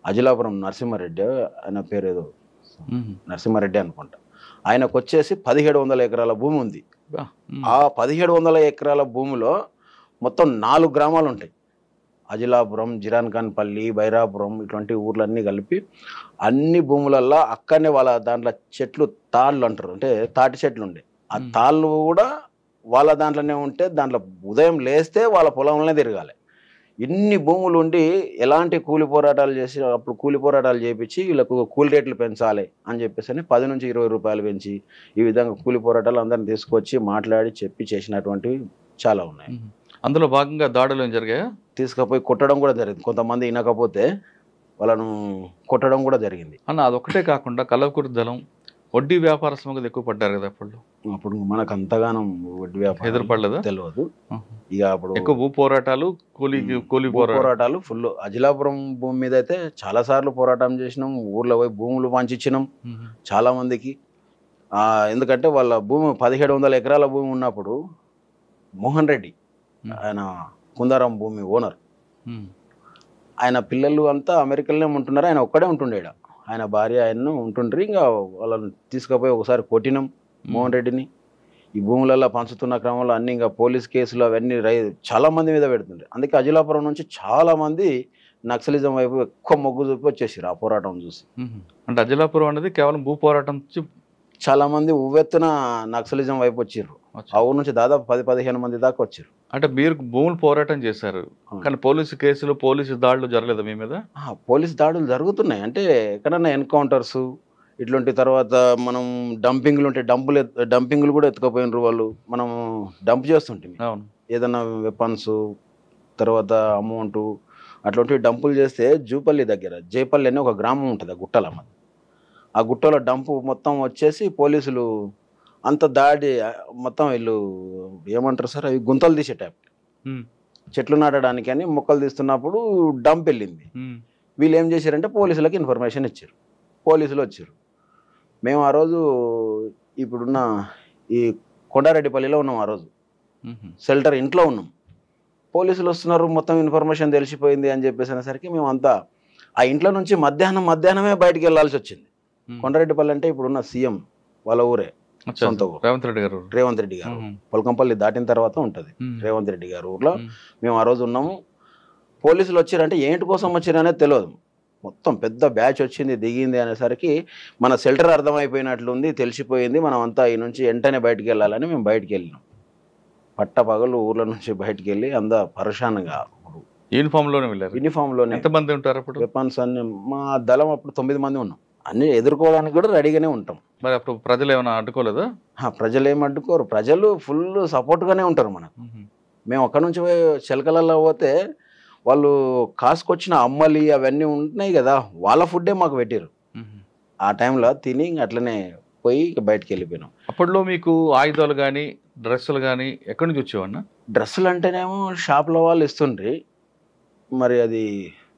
అజిలాపురం నరసింహారెడ్డి, ఆయన పేరు ఏదో నరసింహారెడ్డి అనుకుంటా, ఆయనకు వచ్చేసి 1700 ఎకరాల భూమి ఉంది. ఆ 1700 ఎకరాల భూమిలో మొత్తం 4 గ్రామాలు ఉంటాయి. అజిలాపురం, జిరాన్ఖాన్పల్లి, బైరాపురం ఇటువంటి ఊర్లన్నీ కలిపి అన్ని భూములల్లో అక్కడనే వాళ్ళ దాంట్లో చెట్లు తాళ్ళు అంటారు, అంటే తాటి చెట్లు ఉండే. ఆ తాళ్ళు కూడా వాళ్ళ దాంట్లోనే ఉంటే దాంట్లో ఉదయం లేస్తే వాళ్ళ పొలంలోనే తిరగాలి. ఇన్ని భూములు ఉండి ఎలాంటి కూలి పోరాటాలు చేసి అప్పుడు కూలి పోరాటాలు చేయించి వీళ్ళకు కూలి రేట్లు పెంచాలి అని చెప్పేసి 10 నుంచి 20 రూపాయలు పెంచి ఈ విధంగా కూలి పోరాటాలు అందరిని తీసుకొచ్చి మాట్లాడి చెప్పి చేసినటువంటివి చాలా ఉన్నాయి. అందులో భాగంగా దాడులు జరిగాయా? తీసుకుపోయి కొట్టడం కూడా జరిగింది. కొంతమంది వినకపోతే వాళ్ళను కొట్టడం కూడా జరిగింది అన్న. అదొక్కటే కాకుండా కల్వకుర్తి దళం వడ్డీ వ్యాపారస్తులకు ఎక్కువ పడ్డారు కదా అప్పుడు మనకు అంతగానం వడ్డీ వ్యాపారం ఎదురుపడలేదు, తెలియదు. ఇక అప్పుడు ఎక్కువ భూ పోరాటాలు, కూలి పోరాటాలు ఫుల్. అజిలాపురం భూమి మీద అయితే చాలా సార్లు పోరాటం చేసినాం. ఊర్లో పోయి భూములు పంచిచ్చినాం చాలా మందికి. ఎందుకంటే వాళ్ళ భూమి 1700 ఎకరాల భూమి ఉన్నప్పుడు మోహన్ రెడ్డి, ఆయన కుందారం భూమి ఓనర్, ఆయన పిల్లలు అంతా అమెరికాలోనే ఉంటున్నారు, ఆయన ఒక్కడే ఉంటుండేడ. ఆయన భార్య ఆయన్ను ఉంటుండ్రి. ఇంకా వాళ్ళని తీసుకుపోయి ఒకసారి కొట్టినాం మోహన్ రెడ్డిని. ఈ భూములలో పంచుతున్న క్రమంలో అన్ని ఇంకా పోలీస్ కేసులు అవన్నీ చాలా మంది మీద పెడుతుండే. అందుకే అజిలాపురం నుంచి చాలా మంది నక్సలిజం వైపు ఎక్కువ మొగ్గు చూపి వచ్చేసారు ఆ పోరాటం చూసి. అంటే అజిలాపురం అనేది కేవలం భూ పోరాటం, చాలా మంది ఉవ్వెత్తున నక్సలిజం వైపు వచ్చిర్రు. ఆ ఊరు నుంచి దాదాపు 10-15 మంది దాకా వచ్చారు. అంటే మీరు భూములు పోరాటం చేశారు కానీ పోలీసు కేసులు, పోలీసు దాడులు జరగలేదు మీ మీద? పోలీసు దాడులు జరుగుతున్నాయి. అంటే ఎక్కడన్నా ఎన్కౌంటర్స్ ఇట్లాంటి, తర్వాత మనం డంపింగ్లు ఉంటే డంపింగ్లు కూడా ఎత్తుకపోయినరు వాళ్ళు. మనం డంప్ చేస్తుంటే ఏదైనా వెపన్స్, తర్వాత అమౌంట్ అట్లాంటివి డంపులు చేస్తే జూపల్లి దగ్గర జైపల్లి అని ఒక గ్రామం ఉంటుంది ఆ గుట్టల. ఆ గుట్టలో డంపు మొత్తం వచ్చేసి పోలీసులు అంత దాడి మొత్తం వీళ్ళు ఏమంటారు సార్, అవి గుంతలు తీసే టైప్, చెట్లు నాటడానికి అని మొక్కలు తీస్తున్నప్పుడు డంప్ వెళ్ళింది. వీళ్ళు ఏం చేశారంటే పోలీసులకు ఇన్ఫర్మేషన్ ఇచ్చారు. పోలీసులు వచ్చారు. మేము ఆ రోజు ఇప్పుడున్న ఈ కొండారెడ్డిపల్లిలో ఉన్నాం. ఆ రోజు షెల్టర్ ఇంట్లో ఉన్నాం. పోలీసులు వస్తున్నారు, మొత్తం ఇన్ఫర్మేషన్ తెలిసిపోయింది అని చెప్పేసి అనేసరికి మేము అంతా ఆ ఇంట్లో నుంచి మధ్యాహ్నమే బయటికి వెళ్ళాల్సి వచ్చింది. కొండారెడ్డిపల్లి అంటే ఇప్పుడున్న సీఎం వాళ్ళ ఊరే, సొంత ఊరు. రేవంత్ రెడ్డి గారు. రేవంత్ రెడ్డి గారు పొలకంపల్లి దాటిన తర్వాత ఉంటుంది రేవంత్ రెడ్డి గారు ఊర్లో. మేము ఆ రోజు ఉన్నాము. పోలీసులు వచ్చారంటే ఏంటి కోసం వచ్చారనేది తెలియదు. మొత్తం పెద్ద బ్యాచ్ వచ్చింది, దిగింది అనేసరికి మన షెల్టర్ అర్థమైపోయినట్లుంది, తెలిసిపోయింది. మనం అంతా ఈ నుంచి వెంటనే బయటికి వెళ్ళాలని మేము బయటికి వెళ్ళినాం. పట్టపగలు ఊర్ల నుంచి బయటికి వెళ్ళి అంతా పరేషాన్గా యూనిఫామ్ లోనే వెళ్ళారు. యూనిఫామ్ లోనే. ఎంతమంది ఉంటారు అప్పుడు? వెపన్స్ అన్ని మా దళం అప్పుడు 9 మంది ఉన్నాం. అన్ని ఎదుర్కోవడానికి కూడా రెడీగానే ఉంటాం. మరి అప్పుడు ప్రజలు ఏమైనా అడ్డుకోలేదా? ప్రజలు ఏమి అడ్డుకోరు, ప్రజలు ఫుల్ సపోర్ట్గానే ఉంటారు మనకు. మేము అక్కడ నుంచి చిలకలలో పోతే వాళ్ళు కాసుకొచ్చిన అమ్మలి అవన్నీ ఉంటున్నాయి కదా, వాళ్ళ ఫుడ్డే మాకు పెట్టారు. ఆ టైంలో తిని అట్లనే పోయి బయటకు వెళ్ళిపోయినాం. అప్పట్లో మీకు ఆయుధాలు కానీ డ్రెస్సులు కానీ ఎక్కడి నుంచి వచ్చేవన్నా? డ్రెస్సులు అంటేనేమో షాప్లో వాళ్ళు ఇస్తుండ్రి. మరి అది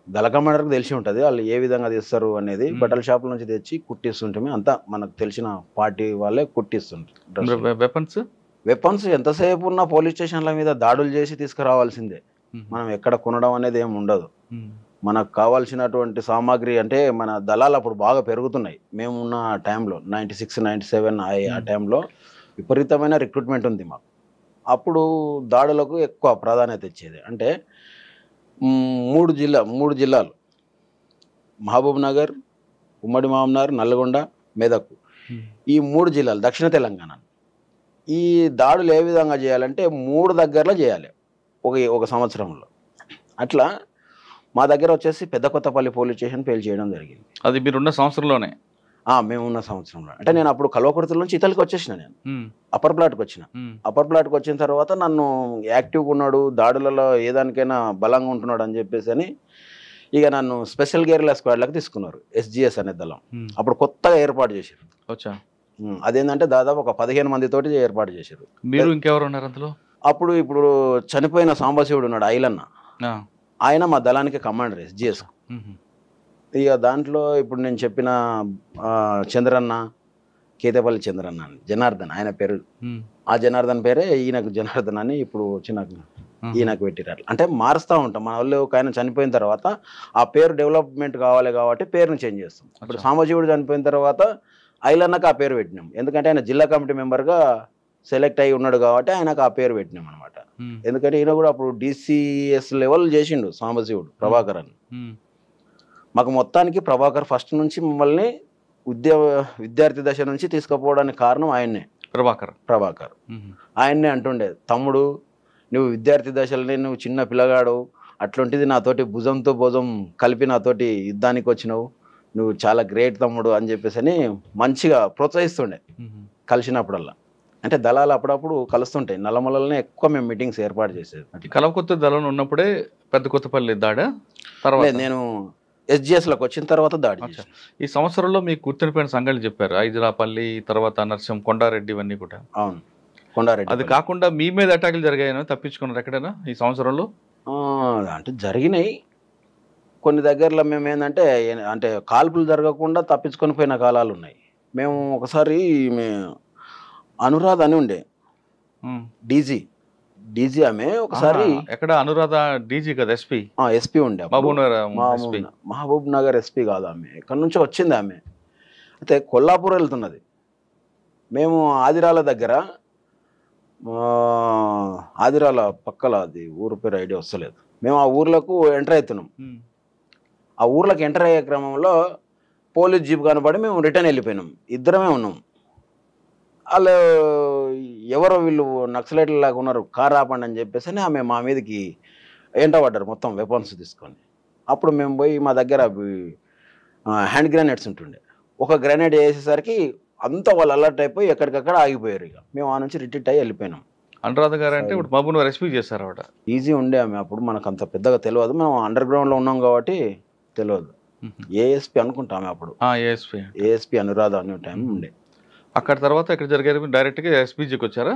దళ కమాండర్కి తెలిసి ఉంటుంది వాళ్ళు ఏ విధంగా తీస్తారు అనేది. బట్టల షాపుల నుంచి తెచ్చి కుట్టిస్తుంటే అంతా మనకు తెలిసిన పార్టీ వాళ్ళే కుట్టిస్తుంటారు. వెపన్స్ ఎంతసేపు ఉన్న పోలీస్ స్టేషన్ల మీద దాడులు చేసి తీసుకురావాల్సిందే. మనం ఎక్కడ కొనడం అనేది ఏమి ఉండదు. మనకు కావాల్సినటువంటి సామాగ్రి అంటే మన దళాలు అప్పుడు బాగా పెరుగుతున్నాయి. మేమున్న టైంలో 96, 97 ఆ టైంలో విపరీతమైన రిక్రూట్మెంట్ ఉంది మాకు. అప్పుడు దాడులకు ఎక్కువ ప్రాధాన్యత ఇచ్చేది. అంటే 3 జిల్లాలు మహబూబ్ నగర్, ఉమ్మడి మహబూబ్నగర్, నల్గొండ, మెదక్, ఈ 3 జిల్లాలు దక్షిణ తెలంగాణ. ఈ దాడులు ఏ విధంగా చేయాలంటే 3 దగ్గరలో చేయాలి ఒక సంవత్సరంలో. అట్లా మా దగ్గర వచ్చేసి పెద్ద కొత్తపల్లి పోలీస్ స్టేషన్ పేల్ చేయడం జరిగింది. అది మీరున్న సంవత్సరంలోనే? మేమున్న సంవత్సరంలో. అంటే నేను అప్పుడు కల్వకుర్తి నుంచి ఇతలికి వచ్చేసిన. నేను అప్పర్ ప్లాట్కి వచ్చిన. అప్పర్ ప్లాట్కి వచ్చిన తర్వాత నన్ను యాక్టివ్గా ఉన్నాడు, దాడులలో ఏదానికైనా బలంగా ఉంటున్నాడు అని చెప్పేసి అని ఇక నన్ను స్పెషల్ గేర్ల స్క్వాడ్లకు తీసుకున్నారు. SGS అనే దళం అప్పుడు కొత్తగా ఏర్పాటు చేశారు. అదేంటంటే దాదాపు ఒక 15 మందితోటి ఏర్పాటు చేశారు. మీరు ఇంకెవరు ఉన్నారు అందులో? ఇప్పుడు చనిపోయిన సాంబశివుడు ఉన్నాడు, ఐలన్న, ఆయన మా దళానికి కమాండర్ SGS. ఇక దాంట్లో ఇప్పుడు నేను చెప్పిన చంద్రన్న, కేతపల్లి చంద్రన్న అని, జనార్దన్ ఆయన పేరు. ఆ జనార్దన్ పేరే ఈయనకు జనార్దన్ అని ఇప్పుడు వచ్చిన ఈయనకు పెట్టిరారు. అంటే మారుస్తూ ఉంటాం. మన వాళ్ళు ఒక ఆయన చనిపోయిన తర్వాత ఆ పేరు డెవలప్మెంట్ కావాలి కాబట్టి పేరుని చేంజ్ చేస్తాం. ఇప్పుడు సాంబశివుడు చనిపోయిన తర్వాత ఐలన్నకు ఆ పేరు పెట్టినాం. ఎందుకంటే ఆయన జిల్లా కమిటీ మెంబర్గా సెలెక్ట్ అయ్యి ఉన్నాడు కాబట్టి ఆయనకు ఆ పేరు పెట్టినాం అనమాట. ఎందుకంటే ఈయన కూడా అప్పుడు DCS లెవెల్ చేసిండు సాంబశివుడు, ప్రభాకర్ అని. మాకు మొత్తానికి ప్రభాకర్ ఫస్ట్ నుంచి మమ్మల్ని విద్యార్థి దశ నుంచి తీసుకుపోవడానికి కారణం ఆయన్నే. ప్రభాకర్ ఆయన్నే అంటుండే, తమ్ముడు నువ్వు విద్యార్థి దశలోనే నువ్వు చిన్న పిల్లగాడు, అట్లాంటిది నాతోటి భుజంతో భుజం కలిపి నాతోటి యుద్ధానికి వచ్చినావు, నువ్వు చాలా గ్రేట్ తమ్ముడు అని చెప్పేసి అని మంచిగా ప్రోత్సహిస్తుండే కలిసినప్పుడల్లా. అంటే దళాలు అప్పుడప్పుడు కలుస్తుంటాయి. నల్లమలలోనే ఎక్కువ మేము మీటింగ్స్ ఏర్పాటు చేసేది. కల్వకుర్తి దళం ఉన్నప్పుడే పెద్ద కొత్తపల్లి దాడా? తర్వాత నేను SGSలోకి వచ్చిన తర్వాత దాడి. ఈ సంవత్సరంలో మీకు గుర్తుండిపోయిన సంఘటనలు చెప్పారు, ఐజులాపల్లి, తర్వాత నర్సం, కొండారెడ్డి, ఇవన్నీ కూడా. అవును, కొండారెడ్డి. అది కాకుండా మీ మీద అటాకులు జరిగాయని తప్పించుకున్నారు ఎక్కడైనా ఈ సంవత్సరంలో? అంటే జరిగినాయి కొన్ని దగ్గరలో. మేము ఏంటంటే అంటే కాల్పులు జరగకుండా తప్పించుకొని పోయిన కాలాలు ఉన్నాయి. మేము ఒకసారి అనురాధ అని ఉండే డీజీ ఆమె ఒకసారి. ఎక్కడ అనురాధ? డీజీ కదా, ఎస్పీ ఉండే. మహబూబ్ నగర్ SP కాదు ఆమె, ఇక్కడ నుంచి వచ్చింది ఆమె. అయితే కొల్లాపూర్ వెళ్తున్నది. మేము ఆదిరాల దగ్గర, ఆదిరాల పక్కల, అది ఊరు పేరు ఐడియా వస్తలేదు. మేము ఆ ఊర్లకు ఎంటర్ అవుతున్నాం. ఆ ఊర్లోకి ఎంటర్ అయ్యే క్రమంలో పోలీస్ జీప్ కనబడి మేము రిటర్న్ వెళ్ళిపోయినాం. ఇద్దరమే ఉన్నాం. వాళ్ళు ఎవరో వీళ్ళు నక్సలైట్లు లాగా ఉన్నారు, కార్ ఆపండి అని చెప్పేసి ఆమె మా మీదకి ఎంటబడ్డారు మొత్తం వెపన్స్ తీసుకొని. అప్పుడు మేము పోయి మా దగ్గర హ్యాండ్ గ్రెనేడ్స్ ఉంటుండే, ఒక గ్రెనేడ్ వేసేసరికి అంతా వాళ్ళు అలర్ట్ అయిపోయి ఎక్కడికక్కడ ఆగిపోయారు. ఇక మేము ఆ నుంచి రిట్రీట్ అయ్యి వెళ్ళిపోయినాం. అనురాధ గారు అంటే ఇప్పుడు మహబూబ్ నగర్ SP చేశారు ఆవిడ. ఈజీ ఉండే ఆమె. అప్పుడు మనకు అంత పెద్దగా తెలియదు, మేము అండర్ గ్రౌండ్లో ఉన్నాం కాబట్టి తెలియదు. ASP అనుకుంటామే అప్పుడు. ASP అనురాధ అనే టైం ఉండే. అక్కడ తర్వాత ఎక్కడ జరిగారు? డైరెక్ట్గా SPGకి వచ్చారా?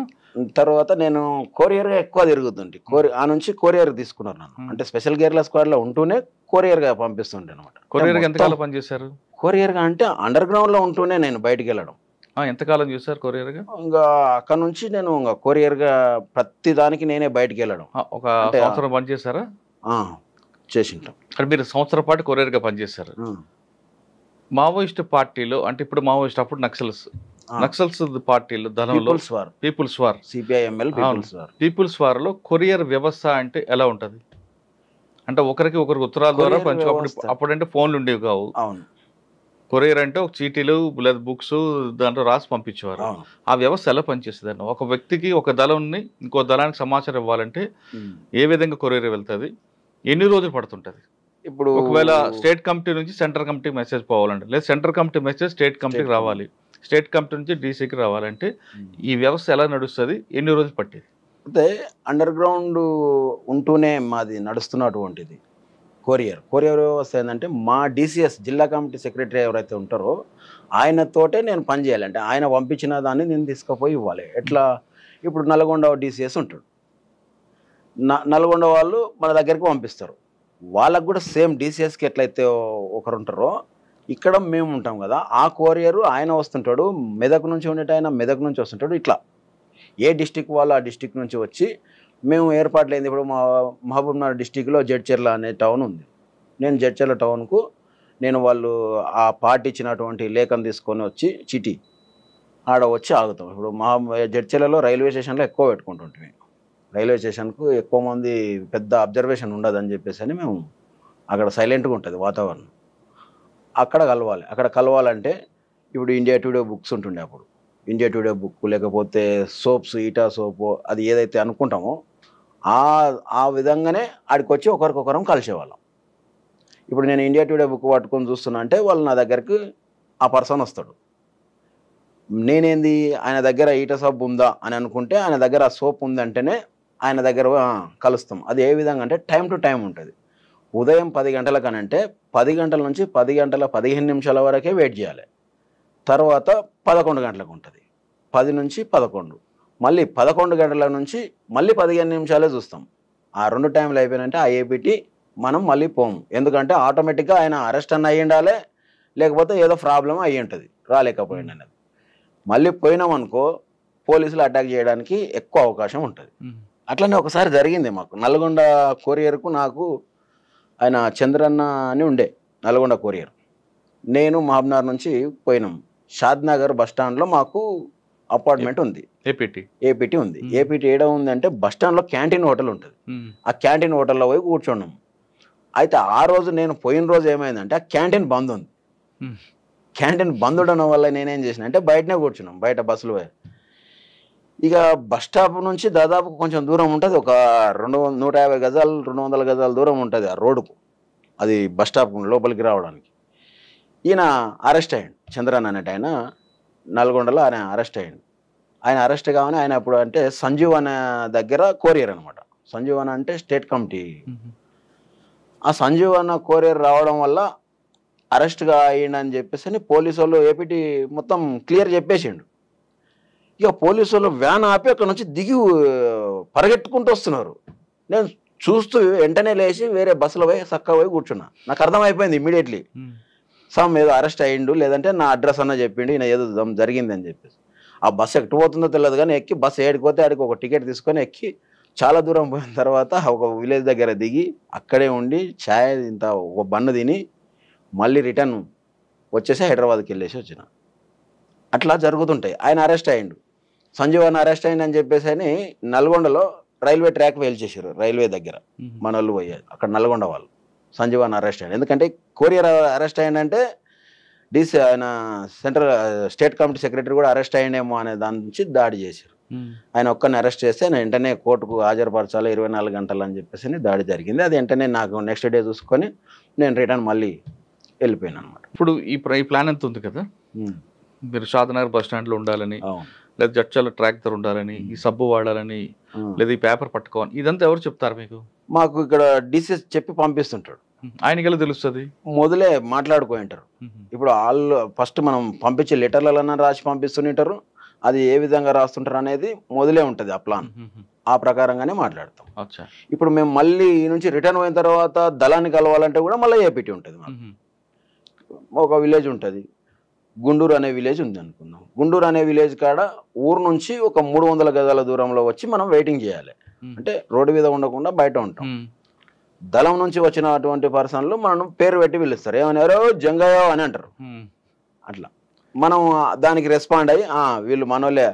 తర్వాత నేను కొరియర్గా ఎక్కువ తిరుగుతుంటే ఆ నుంచి కొరియర్ తీసుకున్నారు నన్ను. అంటే స్పెషల్ గేర్ల స్క్వాడ్లో ఉంటూనే కొరియర్గా పంపిస్తుండే అనమాట. కొరియర్గా ఎంతకాలం పనిచేశారు? కొరియర్గా అంటే అండర్ గ్రౌండ్లో ఉంటూనే నేను బయటికి వెళ్ళడం. ఎంతకాలం చూసారు కొరియర్గా? ఇంకా అక్కడ నుంచి నేను ఇంకా కొరియర్గా ప్రతి దానికి నేనే బయటికి వెళ్ళడం. ఒక సంవత్సరం పనిచేశారా? చేసింటాం. మీరు సంవత్సరం పాటు కొరియర్గా పనిచేశారు. మావోయిస్ట్ పార్టీలో అంటే ఇప్పుడు మావోయిస్ట్ అప్పుడు నక్సల్స్ పార్టీలో ధనంలో పీపుల్స్ వార్ సిపిఐఎంఎల్ పీపుల్స్ వార్లో కొరియర్ వ్యవస్థ అంటే ఎలా ఉంటుంది? అంటే ఒకరికి ఉత్తరాల ద్వారా అప్పుడంటే ఫోన్లు ఉండేవి కావు. అవును. కొరియర్ అంటే ఒక చీటీలు లేదా బుక్స్ దాంట్లో రాసి పంపించేవారు. ఆ వ్యవస్థ ఎలా పనిచేస్తుంది అన్న? ఒక వ్యక్తికి ఒక దళాన్ని ఇంకో దళానికి సమాచారం ఇవ్వాలంటే ఏ విధంగా కొరియర్ వెళ్తుంది, ఎన్ని రోజులు పడుతుంటది? ఇప్పుడు ఒకవేళ స్టేట్ కమిటీ నుంచి సెంట్రల్ కమిటీ మెసేజ్ పోవాలంటే, లేదా సెంట్రల్ కమిటీ మెసేజ్ స్టేట్ కమిటీకి రావాలి, స్టేట్ కమిటీ నుంచి డీసీకి రావాలంటే ఈ వ్యవస్థ ఎలా నడుస్తుంది, ఎన్ని రోజులు పట్టేది? అంటే అండర్ గ్రౌండ్ ఉంటూనే మాది నడుస్తున్నటువంటిది కొరియర్ వ్యవస్థ ఏంటంటే మా డిసిఎస్ జిల్లా కమిటీ సెక్రటరీ ఎవరైతే ఉంటారో ఆయనతోటే నేను పని చేయాలి. అంటే ఆయన పంపించిన దాన్ని నేను తీసుకుపోయి ఇవ్వాలి. ఎట్లా ఇప్పుడు నల్గొండ డిసిఎస్ ఉంటాడు, నల్గొండ వాళ్ళు మన దగ్గరికి పంపిస్తారు. వాళ్ళకు కూడా సేమ్ డిసిఎస్కి ఎట్లయితే ఒకరు ఉంటారో ఇక్కడ మేము ఉంటాం కదా, ఆ కొరియరు ఆయన వస్తుంటాడు. మెదక్ నుంచి ఉండేట ఆయన మెదక్ నుంచి వస్తుంటాడు. ఇట్లా ఏ డిస్టిక్ వాళ్ళు ఆ డిస్టిక్ నుంచి వచ్చి మేము ఏర్పాట్లు అయింది. ఇప్పుడు మా మహబూబ్నగర్ డిస్టిక్లో జడ్చర్ల అనే టౌన్ ఉంది. నేను జడ్చర్ల టౌన్కు వాళ్ళు ఆ పార్టీ ఇచ్చినటువంటి లేఖను తీసుకొని వచ్చి చిటి ఆడ వచ్చి ఆగుతాం. ఇప్పుడు జడ్చర్లలో రైల్వే స్టేషన్లో ఎక్కువ పెట్టుకుంటుంటే రైల్వే స్టేషన్కు ఎక్కువ మంది పెద్ద అబ్జర్వేషన్ ఉండదని చెప్పేసి అని మేము అక్కడ సైలెంట్గా ఉంటుంది వాతావరణం. అక్కడ కలవాలంటే ఇప్పుడు ఇండియా టుడే బుక్స్ ఉంటుండే, అప్పుడు ఇండియా టుడే బుక్ లేకపోతే సోప్స్ ఈటా సోపు అది ఏదైతే అనుకుంటామో ఆ విధంగానే ఆడికి వచ్చి ఒకరికొకరం కలిసేవాళ్ళం. ఇప్పుడు నేను ఇండియా టుడే బుక్ పట్టుకొని చూస్తున్నా అంటే వాళ్ళు నా దగ్గరికి ఆ పర్సన్ వస్తాడు. నేనేంది ఆయన దగ్గర ఈట సోప్ ఉందా అని అనుకుంటే ఆయన దగ్గర ఆ సోప్ ఉందంటేనే ఆయన దగ్గర కలుస్తాం. అది ఏ విధంగా అంటే టైం టు టైం ఉంటుంది. ఉదయం 10 గంటలకనంటే 10 గంటల నుంచి 10 గంటల 15 నిమిషాల వరకే వెయిట్ చేయాలి. తర్వాత 11 గంటలకు ఉంటుంది, 10 నుంచి 11, మళ్ళీ 11 గంటల నుంచి మళ్ళీ 15 నిమిషాలే చూస్తాం. ఆ 2 టైంలు అయిపోయినంటే ఆ ఏపీటీ మనం మళ్ళీ పోము. ఎందుకంటే ఆటోమేటిక్గా ఆయన అరెస్ట్ అన్న అయ్యి ఉండాలి, లేకపోతే ఏదో ప్రాబ్లం అయ్యి ఉంటుంది రాలేకపోయింది అనేది. మళ్ళీ పోయినామనుకో పోలీసులు అటాక్ చేయడానికి ఎక్కువ అవకాశం ఉంటుంది. అట్లనే ఒకసారి జరిగింది మాకు నల్గొండ కొరియర్కు. నాకు ఆయన చంద్రన్న అని ఉండే నల్గొండ కొరియర్. నేను మహబూబ్నగర్ నుంచి పోయినాం. షాద్నగర్ బస్టాండ్లో మాకు అపార్ట్మెంట్ ఉంది, ఏపీటీ ఉంది. ఏపీటీ ఏడ ఉంది అంటే బస్టాండ్లో క్యాంటీన్ హోటల్ ఉంటుంది. ఆ క్యాంటీన్ హోటల్లో పోయి కూర్చున్నాం. అయితే ఆ రోజు నేను పోయిన రోజు ఏమైందంటే ఆ క్యాంటీన్ బంద్ ఉంది. క్యాంటీన్ బంద్ ఉండడం వల్ల నేనేం చేసిన అంటే బయటనే కూర్చున్నాం, బయట బస్సులు పోయి. ఇక బస్ స్టాప్ నుంచి దాదాపు కొంచెం దూరం ఉంటుంది, ఒక 150 గజాలు 200 గజాల దూరం ఉంటుంది ఆ రోడ్డుకు, అది బస్ స్టాప్ లోపలికి రావడానికి. ఈయన అరెస్ట్ అయ్యాడు, చంద్రన్ అనేట ఆయన నల్గొండలో ఆయన అరెస్ట్ అయ్యాడు. ఆయన అరెస్ట్ కావని ఆయన అప్పుడు అంటే సంజీవ్ అనే దగ్గర కొరియర్ అనమాట. సంజీవ్ అన్న అంటే స్టేట్ కమిటీ. ఆ సంజీవ్ అన్న కొరియర్ రావడం వల్ల అరెస్ట్గా అయ్యిండని చెప్పేసి పోలీసు వాళ్ళు ఏపీటీ మొత్తం క్లియర్ చెప్పేసిండు. ఇక పోలీసు వాళ్ళు వ్యాన్ ఆపి అక్కడ నుంచి దిగి పరిగెట్టుకుంటూ వస్తున్నారు. నేను చూస్తూ వెంటనే లేచి వేరే బస్సులో పోయి చక్కగా పోయి కూర్చున్నా. నాకు అర్థమైపోయింది ఇమ్మీడియట్లీ సమ్ ఏదో అరెస్ట్ అయ్యిండు, లేదంటే నా అడ్రస్ అన్న చెప్పిండు, ఈయన ఏదో జరిగింది అని చెప్పేసి. ఆ బస్సు ఎక్కడ పోతుందో తెలియదు కానీ ఎక్కి బస్సు ఏడిపోతే ఆడికి ఒక టికెట్ తీసుకొని ఎక్కి చాలా దూరం పోయిన తర్వాత ఒక విలేజ్ దగ్గర దిగి అక్కడే ఉండి ఛాయ్ ఇంత ఒక బన్ను తిని మళ్ళీ రిటర్న్ వచ్చేసి హైదరాబాద్కి వెళ్ళేసి వచ్చిన. అట్లా జరుగుతుంటాయి. ఆయన అరెస్ట్ అయ్యిండు, సంజీవ్ అన్న అరెస్ట్ అయ్యిండు అని చెప్పేసి అని నల్గొండలో రైల్వే ట్రాక్ వేల్చేసారు. రైల్వే దగ్గర మన వాళ్ళు పోయారు, అక్కడ నల్గొండ వాళ్ళు సంజీవ్ అన్న అరెస్ట్ అయ్యాడు. ఎందుకంటే కొరియర్ అరెస్ట్ అయ్యిందంటే డీసీ ఆయన సెంట్రల్ స్టేట్ కమిటీ సెక్రటరీ కూడా అరెస్ట్ అయ్యిండేమో అనే దాని నుంచి దాడి చేశారు. ఆయన ఒక్కరిని అరెస్ట్ చేస్తే నేను వెంటనే కోర్టుకు హాజరుపరచాలి 24 గంటలు అని చెప్పేసి దాడి జరిగింది. అది వెంటనే నాకు నెక్స్ట్ డే చూసుకొని నేను రిటర్న్ మళ్ళీ వెళ్ళిపోయాను అనమాట. ఇప్పుడు ఈ ప్లాన్ ఎంత ఉంది కదా, మీరు షాద్నగర్ బస్ స్టాండ్లో ఉండాలని, లేదా జడ్చర్ల ట్రాక్ దగ్గర ఉండాలని, ఈ సబ్బు వాడాలని, లేదా ఈ పేపర్ పట్టుకోవాలి, ఇదంతా ఎవరు చెప్తారు మీకు? మాకు ఇక్కడ డీసీఎస్ చెప్పి పంపిస్తుంటాడు. ఆయనకి ఎలా తెలుస్తుంది? మొదలే మాట్లాడుకొని ఉంటారు. ఇప్పుడు వాళ్ళు ఫస్ట్ మనం పంపించే లెటర్లన్నా రాసి పంపిస్తుంటారు. అది ఏ విధంగా రాస్తుంటారు అనేది మొదలే ఉంటుంది ఆ ప్లాన్. ఆ ప్రకారంగానే మాట్లాడతాం. ఇప్పుడు మేము మళ్ళీ ఈ నుంచి రిటర్న్ అయిన తర్వాత దళాన్ని కలవాలంటే కూడా మళ్ళీ ఏపీటీ ఉంటుంది. ఒక విలేజ్ ఉంటుంది, గుండూరు అనే విలేజ్ ఉంది అనుకుందాం. గుండూరు అనే విలేజ్ కాడ ఊరు నుంచి ఒక 300 గజాల దూరంలో వచ్చి మనం వెయిటింగ్ చేయాలి. అంటే రోడ్డు మీద ఉండకుండా బయట ఉంటాం. దళం నుంచి వచ్చినటువంటి పర్సన్లు మనం పేరు పెట్టి పిలుస్తారు, ఏమన్నారు జంగయ్య అని అంటారు. అట్లా మనం దానికి రెస్పాండ్ అయ్యి వీళ్ళు మనోళ్ళే,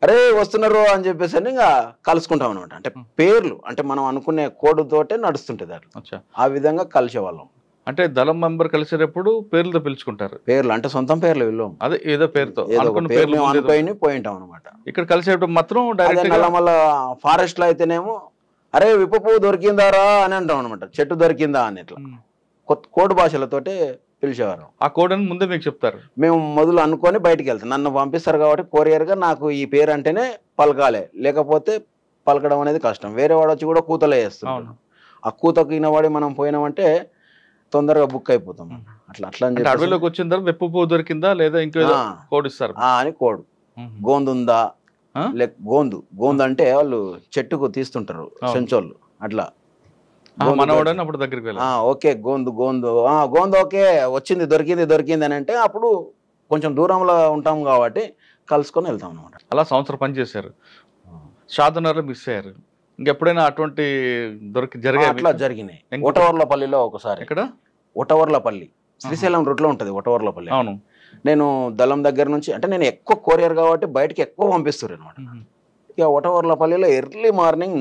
అరే వస్తున్నారు అని చెప్పేసి అని ఇంకా కలుసుకుంటాం అనమాట. అంటే పేర్లు అంటే మనం అనుకునే కోడ్ తోటే నడుస్తుంటుంది అట్లా, ఆ విధంగా కలిసేవాళ్ళం. అంటే దళం మెంబర్ కలిసేటప్పుడు పేర్లతో పిలుచుకుంటారు, పేర్లు అంటే సొంతం పేర్లు వీళ్ళు, అదే ఏదో పేరుతో అనుకోని పోయింటాం అనమాట. ఇక్కడ కలిసేటప్పుడు మాత్రం మళ్ళీ ఫారెస్ట్ లో అయితేనేమో అరే విప్ప పువ్వు దొరికిందారా అని అంటాం అనమాట, చెట్టు దొరికిందా అని. ఇట్లా కోడ్ భాషలతోటే పిలిచేవారు. ఆ కోడ్ అని ముందే మీకు చెప్తారు, మేము మొదలు అనుకొని బయటికి వెళ్తాం. నన్ను పంపిస్తారు కాబట్టి కొరియర్గా నాకు ఈ పేరు అంటేనే పలకాలి, లేకపోతే పలకడం అనేది కష్టం. వేరే వాడు వచ్చి కూడా కూతలే వేస్తున్నాడు, ఆ కూతకు ఈనవాడి మనం పోయినామంటే తొందరగా బుక్ అయిపోతాం. అట్లా అట్లా అని అడవిలోకి వచ్చిన తర్వాత వెప్పు పువ్వు దొరికిందా లేదా ఇంకో కోడ్ ఇస్తారు అని కోడ్. గోందు ఉందా, లేక గోందు అంటే వాళ్ళు చెట్టుకు తీస్తుంటారు సెంచోళ్ళు, అట్లా మనవాడని అప్పుడు దగ్గరికి వెళ్ళి ఓకే గోందు ఓకే వచ్చింది దొరికింది అని అంటే అప్పుడు కొంచెం దూరంలో ఉంటాం కాబట్టి కలుసుకొని వెళ్తాం అనమాట. అలా సంవత్సరం పని చేశారు, షాదనగర్లో మిస్ అయ్యారు. ఇంకెప్పుడైనా అటువంటి జరిగాయి? అట్లా జరిగినాయి. ఒటవర్లపల్లిలో ఒకసారి. ఇక్కడ ఒటవర్లపల్లి శ్రీశైలం రూట్లో ఉంటుంది ఒటవర్లపల్లి. అవును. నేను దళం దగ్గర నుంచి అంటే నేను ఎక్కువ కొరియర్ కాబట్టి బయటకి ఎక్కువ పంపిస్తారు అనమాట. ఇక ఒటవర్లపల్లిలో ఎర్లీ మార్నింగ్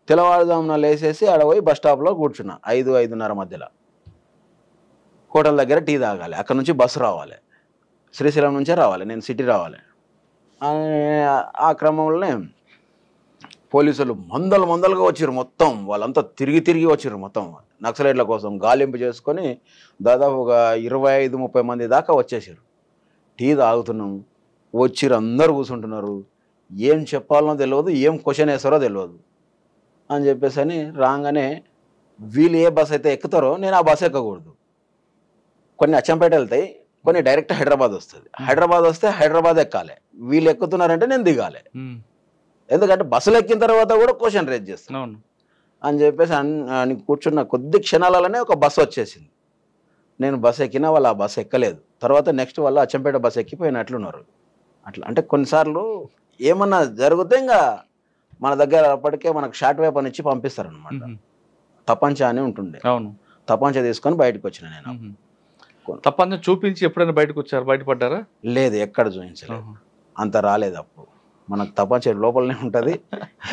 తెల్లవారుజామున లేసేసి ఆడ పోయి బస్ స్టాప్లో కూర్చున్నా 5-5:30 మధ్యలో. హోటల్ దగ్గర టీ తాగాలి, అక్కడ నుంచి బస్సు రావాలి, శ్రీశైలం నుంచే రావాలి, నేను సిటీ రావాలి. ఆ క్రమంలోనే పోలీసులు మందలుగా వచ్చిర్రు, మొత్తం వాళ్ళంతా తిరిగి వచ్చిర్రు మొత్తం నక్సలైట్ల కోసం గాలింపు చేసుకొని దాదాపు ఒక 25-30 మంది దాకా వచ్చేసారు. టీ తాగుతున్నాం, వచ్చిర్రు, అందరు కూర్చుంటున్నారు, ఏం చెప్పాలనో తెలియదు, ఏం క్వశ్చన్ వేస్తారో తెలియదు అని చెప్పేసి అని రాగానే వీళ్ళు ఏ బస్ అయితే ఎక్కుతారో నేను ఆ బస్ ఎక్కకూడదు. కొన్ని అచ్చంపేట వెళ్తాయి, కొన్ని డైరెక్ట్ హైదరాబాద్ వస్తుంది. హైదరాబాద్ వస్తే హైదరాబాద్ ఎక్కాలి, వీళ్ళు ఎక్కుతున్నారంటే నేను దిగాలి. ఎందుకంటే బస్సులు ఎక్కిన తర్వాత కూడా క్వశ్చన్ రేజ్ చేస్తాను అని చెప్పేసి అని కూర్చున్న కొద్ది క్షణాలలోనే ఒక బస్సు వచ్చేసింది. నేను బస్సు ఎక్కినా వాళ్ళు ఆ బస్సు ఎక్కలేదు. తర్వాత నెక్స్ట్ వాళ్ళు అచ్చంపేట బస్సు ఎక్కిపోయినట్లున్నారు. అట్లా అంటే కొన్నిసార్లు ఏమన్నా జరిగితే ఇంకా మన దగ్గర అప్పటికే మనకు షార్ట్ వేపర్ ఇచ్చి పంపిస్తారు అనమాట. తపంచ అని ఉంటుండే, అవును, తపంచ తీసుకొని బయటకు వచ్చిన నేను. తపంచ చూపించి ఎప్పుడైనా బయటకు వచ్చారు, బయటపడ్డారా? లేదు, ఎక్కడ చూపించలేదు, అంత రాలేదు. అప్పుడు మనకు తపంచ లోపలనే ఉంటుంది,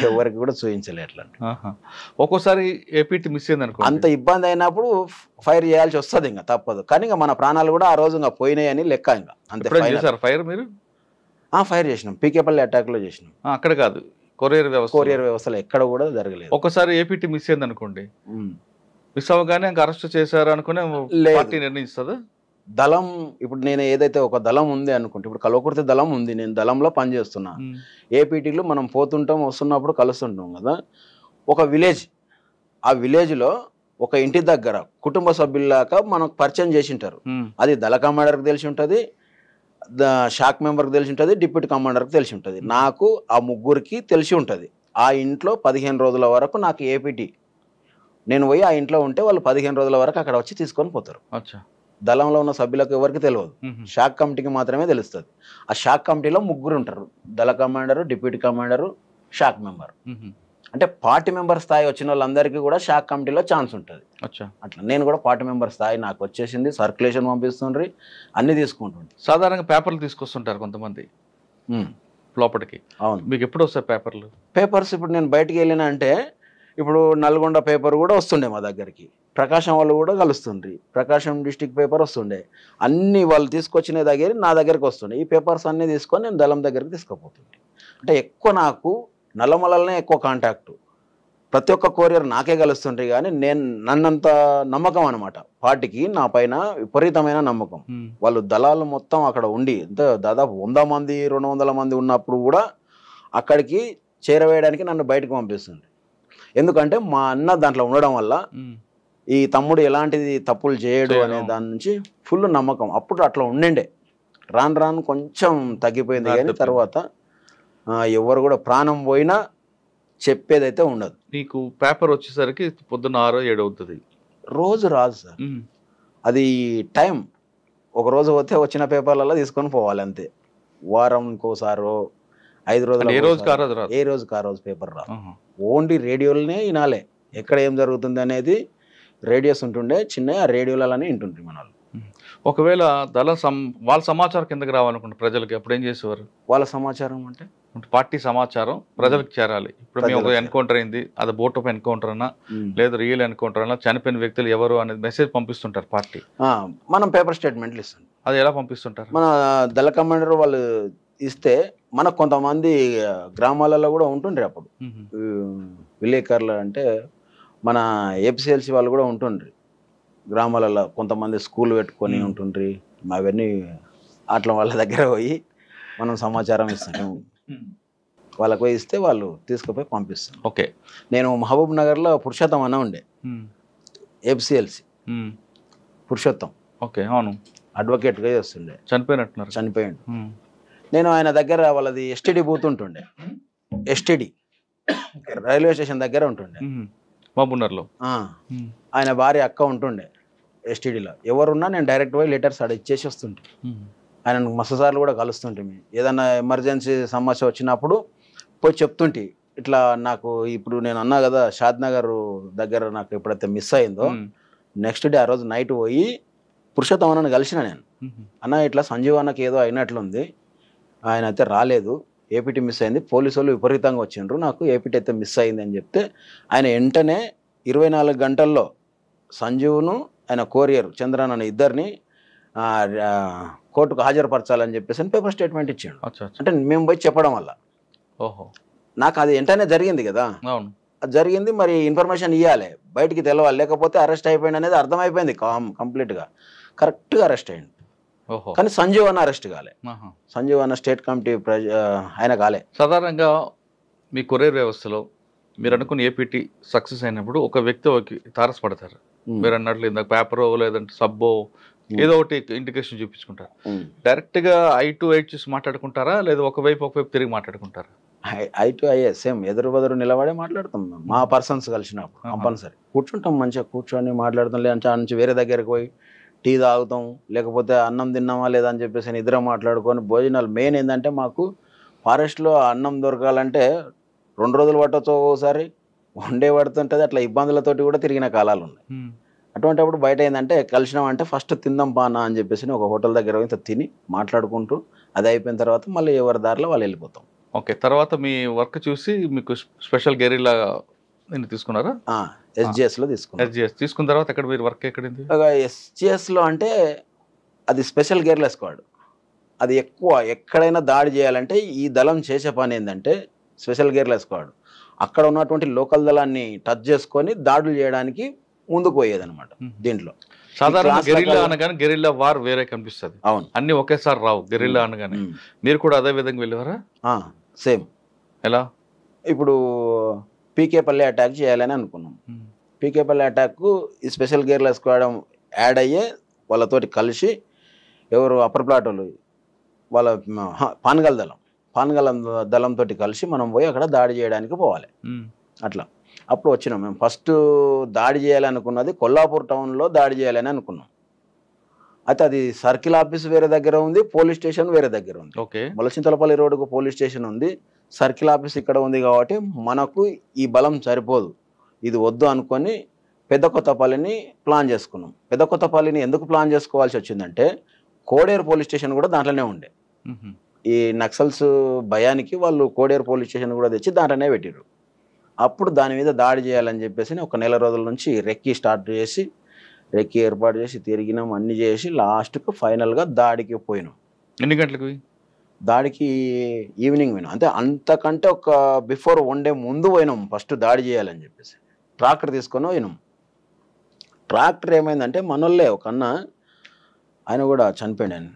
ఎవరికి కూడా చూపించలేదు. అట్లా ఒక్కోసారి ఏపీటీ మిస్ అయింది అనుకో, అంత ఇబ్బంది అయినప్పుడు ఫైర్ చేయాల్సి వస్తుంది, ఇంకా తప్పదు. కానీ ఇంకా మన ప్రాణాలు కూడా ఆ రోజు ఇంకా పోయినాయని లెక్క. ఇంకా అంతే. ఫైర్ మీరు ఫైర్ చేసినాం, పీకేపల్లి అటాక్ లో చేసినాం. అక్కడ కాదు, కొరియర్ వ్యవస్థలో ఎక్కడ కూడా జరగలేదు. ఒకసారి ఏపీటీ మిస్ అయింది అనుకోండి, మిస్ అవ్వగానే ఇంకా అరెస్ట్ చేశారు అనుకునే పార్టీ నిర్ణయిస్తుందా? దళం ఇప్పుడు నేను ఏదైతే ఒక దళం ఉంది అనుకుంటే, ఇప్పుడు కల్వకుర్తి దళం ఉంది, నేను దళంలో పనిచేస్తున్నా. ఏపీటీలు మనం పోతుంటాం వస్తున్నప్పుడు కలుస్తుంటాం కదా. ఒక విలేజ్, ఆ విలేజ్లో ఒక ఇంటి దగ్గర కుటుంబ సభ్యుల్లాగా మనకు పరిచయం చేసి ఉంటారు. అది దళ కమాండర్కి తెలిసి ఉంటుంది, షాక్ మెంబర్కి తెలిసి ఉంటుంది, డిప్యూటీ కమాండర్కి తెలిసి ఉంటుంది. నాకు ఆ ముగ్గురికి తెలిసి ఉంటుంది. ఆ ఇంట్లో 15 రోజుల వరకు నాకు ఏపీటీ, నేను పోయి ఆ ఇంట్లో ఉంటే వాళ్ళు 15 రోజుల వరకు అక్కడ వచ్చి తీసుకొని పోతారు. దళంలో ఉన్న సభ్యులకు ఎవరికి తెలియదు, షాక్ కమిటీకి మాత్రమే తెలుస్తుంది. ఆ షాక్ కమిటీలో ముగ్గురు ఉంటారు, దళ commander, deputy commander, shock member. అంటే పార్టీ మెంబర్ స్థాయి వచ్చిన వాళ్ళందరికీ కూడా షాక్ కమిటీలో ఛాన్స్ ఉంటుంది. అట్లా నేను కూడా పార్టీ మెంబర్ స్థాయి నాకు వచ్చేసింది. సర్క్యులేషన్ పంపిస్తుండ్రి, అన్ని తీసుకుంటుండ్రి. సాధారణంగా పేపర్లు తీసుకొస్తుంటారు కొంతమంది లోపలికి. అవును. మీకు ఎప్పుడు వస్తాయి పేపర్లు? పేపర్స్ ఇప్పుడు నేను బయటికి వెళ్ళినా అంటే, ఇప్పుడు నల్గొండ పేపర్ కూడా వస్తుండే మా దగ్గరికి, ప్రకాశం వాళ్ళు కూడా కలుస్తుండ్రి, ప్రకాశం డిస్టిక్ పేపర్ వస్తుండే, అన్ని వాళ్ళు తీసుకొచ్చిన దగ్గర నా దగ్గరికి వస్తుండే. ఈ పేపర్స్ అన్నీ తీసుకొని నేను దళం దగ్గరికి తీసుకుపోతుండే. అంటే ఎక్కువ నాకు నల్లమలనే ఎక్కువ కాంటాక్టు, ప్రతి ఒక్క కొరియర్ నాకే కలుస్తుంటాయి. కానీ నన్నంత నమ్మకం అనమాట పార్టీకి, నా పైన విపరీతమైన నమ్మకం. వాళ్ళు దళాలు మొత్తం అక్కడ ఉండి దాదాపు 100 మంది 200 మంది ఉన్నప్పుడు కూడా అక్కడికి చేరవేయడానికి నన్ను బయటకు పంపిస్తుంది. ఎందుకంటే మా అన్న దాంట్లో ఉండడం వల్ల ఈ తమ్ముడు ఎలాంటిది తప్పులు చేయడు అనే దాని నుంచి ఫుల్ నమ్మకం. అప్పుడు అట్లా ఉండే, రాను కొంచెం తగ్గిపోయింది. కానీ తర్వాత ఎవరు కూడా ప్రాణం పోయినా చెప్పేదైతే ఉండదు. నీకు పేపర్ వచ్చేసరికి పొద్దున్న 6-7 అవుతుంది. రోజు రాదు సార్, అది టైం. ఒక రోజు పోతే వచ్చిన పేపర్లలో తీసుకొని పోవాలి అంతే. వారంకోసారో 5 రోజులు, ఏ రోజుకి ఆ రోజు పేపర్ రాదు. ఓన్లీ రేడియోలనే వినాలి, ఎక్కడ ఏం జరుగుతుంది అనేది రేడియోస్ ఉంటుండే చిన్న ఆ రేడియోలనే వింటుండ్రి మన వాళ్ళు. ఒకవేళ వాళ్ళ సమాచారం కిందకి రావాలనుకుంటే ప్రజలకి అప్పుడు ఏం చేసేవారు? వాళ్ళ సమాచారం అంటే పార్టీ సమాచారం ప్రజలకు చేరాలి. ఇప్పుడు మేము ఒక ప్రజలకు ఎన్కౌంటర్ అయింది, అది బోట్ ఆఫ్ ఎన్కౌంటర్ అన్నా లేదా రియల్ ఎన్కౌంటర్ అన్నా, చనిపోయిన వ్యక్తులు ఎవరు అనేది మెసేజ్ పంపిస్తుంటారు పార్టీ. మనం పేపర్ స్టేట్మెంట్లు ఇస్తాం. అది ఎలా పంపిస్తుంటారు? మన దళ కమాండర్ వాళ్ళు ఇస్తే మనకు కొంతమంది గ్రామాలలో కూడా ఉంటుండ్రి అప్పుడు విలేకరులు, అంటే మన ఏపీసీఎల్సీ వాళ్ళు కూడా ఉంటుండ్రి గ్రామాలలో. కొంతమంది స్కూల్ పెట్టుకొని ఉంటుండ్రి. అవన్నీ అట్లా వాళ్ళ దగ్గర పోయి మనం సమాచారం ఇస్తాం. వాళ్ళకు పోయి ఇస్తే వాళ్ళు తీసుకుపోయి పంపిస్తాం. ఓకే. నేను మహబూబ్ నగర్లో పురుషోత్తం అన్న ఉండే, ఏపీసీఎల్సీ పురుషోత్తం. ఓకే, అవును. అడ్వకేట్గా చేస్తుండే. చనిపోయినట్టున్నారు. చనిపోయాడు. నేను ఆయన దగ్గర వాళ్ళది ఎస్టీడీ బూత్ ఉంటుండే. ఎస్టీడీ రైల్వే స్టేషన్ దగ్గర ఉంటుండే మహబూబ్నగర్లో. ఆయన భార్య అక్క ఉంటుండే ఎస్టీడీలో. ఎవరున్నా నేను డైరెక్ట్ పోయి లెటర్స్ ఆడ ఇచ్చేసి వస్తుంటే. ఆయన మస్తు సార్లు కూడా కలుస్తుంటే, ఏదన్నా ఎమర్జెన్సీ సమస్య వచ్చినప్పుడు పోయి చెప్తుంటే, ఇట్లా నాకు ఇప్పుడు నేను అన్నా కదా షాద్ నగర్ దగ్గర నాకు ఎప్పుడైతే మిస్ అయిందో నెక్స్ట్ డే ఆ రోజు నైట్ పోయి పురుషోత్తం అన్నని కలిసిన నేను. అన్న ఇట్లా సంజీవ్ అన్నకి ఏదో అయినట్లుంది, ఆయన అయితే రాలేదు, ఏపీటీ మిస్ అయింది, పోలీసు వాళ్ళు విపరీతంగా వచ్చిండ్రు, నాకు ఏపీటీ అయితే మిస్ అయింది అని చెప్తే ఆయన వెంటనే 24 గంటల్లో సంజీవ్ను ఆయన కోరియర్ చంద్రన్ అనే ఇద్దరిని కోర్టుకు హాజరుపరచాలని చెప్పేసి పేపర్ స్టేట్మెంట్ ఇచ్చాడు. అంటే మేము పోయి చెప్పడం వల్ల నాకు అది వెంటనే జరిగింది కదా. అది జరిగింది, మరి ఇన్ఫర్మేషన్ ఇవ్వాలి, బయటికి తెలవాలి, లేకపోతే అరెస్ట్ అయిపోయింది అనేది అర్థమైపోయింది కంప్లీట్గా. కరెక్ట్గా అరెస్ట్ అయ్యింది. కానీ సంజీవ్ అన్న అరెస్ట్ కాలే. సంజీవ్ అన్న స్టేట్ కమిటీ ఆయన కాలే. సాధారణంగా మీ కొరియర్ వ్యవస్థలో మీరు అనుకున్న ఏపీటీ సక్సెస్ అయినప్పుడు ఒక వ్యక్తి తారసపడతారు. మీరు అన్నట్లు ఇందాక పేపరో లేదంటే సబ్బో ఏదో ఒకటి ఇండికేషన్ చూపించుకుంటారు. డైరెక్ట్గా ఐ టు ఐ చూసి మాట్లాడుకుంటారా, లేదా ఒకవైపు తిరిగి మాట్లాడుకుంటారా? ఐ టు ఐ సేమ్ ఎదురు బదురు నిలబడే మాట్లాడతాం. మా పర్సన్స్ కలిసినప్పుడు కంపల్సరీ కూర్చుంటాం, మంచిగా కూర్చొని మాట్లాడతాం. లేదంటే ఆ నుంచి వేరే దగ్గరికి పోయి టీ తాగుతాం, లేకపోతే అన్నం తిన్నామా లేదా అని చెప్పేసి నిద్ర మాట్లాడుకొని భోజనాలు. మెయిన్ ఏంటంటే మాకు ఫారెస్ట్లో అన్నం దొరకాలంటే 2 రోజులు పట్టవచ్చు, ఒక్కోసారి 1 డే పడుతుంటుంది. అట్లా ఇబ్బందులతోటి కూడా తిరిగిన కాలాలు ఉన్నాయి. అటువంటిప్పుడు బయట ఏంటంటే కలిసినామంటే ఫస్ట్ తిందాం పానా అని చెప్పేసి ఒక హోటల్ దగ్గర ఇంత తిని మాట్లాడుకుంటూ అది అయిపోయిన తర్వాత మళ్ళీ ఎవరి దారిలో వాళ్ళు వెళ్ళిపోతాం. ఓకే. తర్వాత మీ వర్క్ చూసి మీకు స్పెషల్ గెరిల్లా తీసుకున్నారా? ఎస్జిఎస్లో తీసుకున్నాను. ఎస్జిఎస్ తీసుకున్న తర్వాత ఎక్కడ మీరు వర్క్ ఎక్కడింది? ఎస్జిఎస్లో అంటే అది స్పెషల్ గెరిల్లా స్క్వాడ్. అది ఎక్కువ ఎక్కడైనా దాడి చేయాలంటే ఈ దళం చేసే పని ఏంటంటే స్పెషల్ గెరిల్లా స్క్వాడ్ అక్కడ ఉన్నటువంటి లోకల్ దళాన్ని టచ్ చేసుకొని దాడులు చేయడానికి ముందుకు పోయేది అనమాట. దీంట్లో సాధారణ గెరిల్లా అనగానే గెరిల్లా వార్ వేరే కనిపిస్తుంది. అవును, అన్ని ఒకేసారి రావు గెరిల్లా అనగానే. మీరు కూడా అదే విధంగా వెళ్ళేవారా? సేమ్. ఎలా? ఇప్పుడు పీకేపల్లి అటాక్ చేయాలని అనుకున్నాం. పీకేపల్లి అటాక్ ఈ స్పెషల్ గెరిల్లా స్క్వాడ్ యాడ్ అయ్యే వాళ్ళతోటి కలిసి ఎవరు అప్పర్ ప్లాట్ వాళ్ళు వాళ్ళ పాన్గల్ దళంతో కలిసి మనం పోయి అక్కడ దాడి చేయడానికి పోవాలి. అట్లా అప్పుడు వచ్చినాం. మేము ఫస్ట్ దాడి చేయాలనుకున్నది కొల్లాపూర్ టౌన్లో దాడి చేయాలని అనుకున్నాం. అయితే అది సర్కిల్ ఆఫీస్ వేరే దగ్గర ఉంది, పోలీస్ స్టేషన్ వేరే దగ్గర ఉంది. మొలచింతలపల్లి రోడ్డుకు పోలీస్ స్టేషన్ ఉంది, సర్కిల్ ఆఫీస్ ఇక్కడ ఉంది. కాబట్టి మనకు ఈ బలం సరిపోదు, ఇది వద్దు అనుకొని పెద్ద కొత్తపల్లిని ప్లాన్ చేసుకున్నాం. పెద్ద కొత్తపల్లిని ఎందుకు ప్లాన్ చేసుకోవాల్సి వచ్చిందంటే కోడేరు పోలీస్ స్టేషన్ కూడా దాంట్లోనే ఉండే. ఈ నక్సల్స్ భయానికి వాళ్ళు కోడేరు పోలీస్ స్టేషన్ కూడా తెచ్చి దాంట్లోనే పెట్టారు. అప్పుడు దాని మీద దాడి చేయాలని చెప్పేసి ఒక నెల రోజుల నుంచి రెక్కి స్టార్ట్ చేసి రెక్కి ఏర్పాటు చేసి తిరిగినాం, అన్ని చేసి లాస్ట్కు ఫైనల్గా దాడికి పోయినాం. ఎన్ని గంటలకు? దాడికి ఈవినింగ్ పోయినాం. అంటే అంతకంటే ఒక బిఫోర్ 1 డే ముందు పోయినాం ఫస్ట్ దాడి చేయాలని చెప్పేసి. ట్రాక్టర్ తీసుకొని పోయినాం. ట్రాక్టర్ ఏమైందంటే మనోళ్ళే ఒక అన్న, ఆయన కూడా చనిపోయాడు.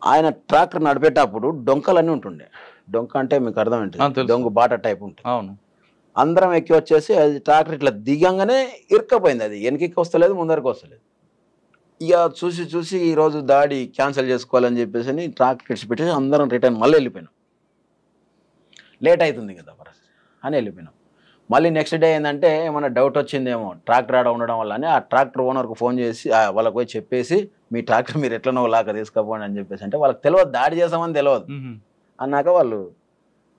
ఆయన ట్రాక్టర్ నడిపేటప్పుడు డొంకలన్నీ ఉంటుండే. డొంక అంటే మీకు అర్థం ఏంటి? దొంగ బాట టైప్ ఉంటుంది. అవును. అందరం ఎక్కి వచ్చేసి అది ట్రాక్టర్ ఇట్లా దిగంగానే ఇరుక్కపోయింది. అది వెనక్కి వస్తలేదు, ముందరికి వస్తలేదు. ఇక చూసి ఈరోజు దాడి క్యాన్సిల్ చేసుకోవాలని చెప్పేసి ట్రాక్టర్ ఇచ్చిపెట్టేసి అందరం రిటర్న్ మళ్ళీ వెళ్ళిపోయినాం. లేట్ అవుతుంది కదా అని వెళ్ళిపోయినాం. మళ్ళీ నెక్స్ట్ డే ఏంటంటే ఏమన్నా డౌట్ వచ్చిందేమో ట్రాక్టర్ ఆడ ఉండడం వల్ల అని ఆ ట్రాక్టర్ ఓనర్కు ఫోన్ చేసి వాళ్ళకి పోయి చెప్పేసి మీ ట్రాక్టర్ మీరు ఎట్లనో లాగా తీసుకుపోండి అని చెప్పేసి అంటే వాళ్ళకి తెలియదు, దాడి చేసామని తెలియదు. అన్నాక వాళ్ళు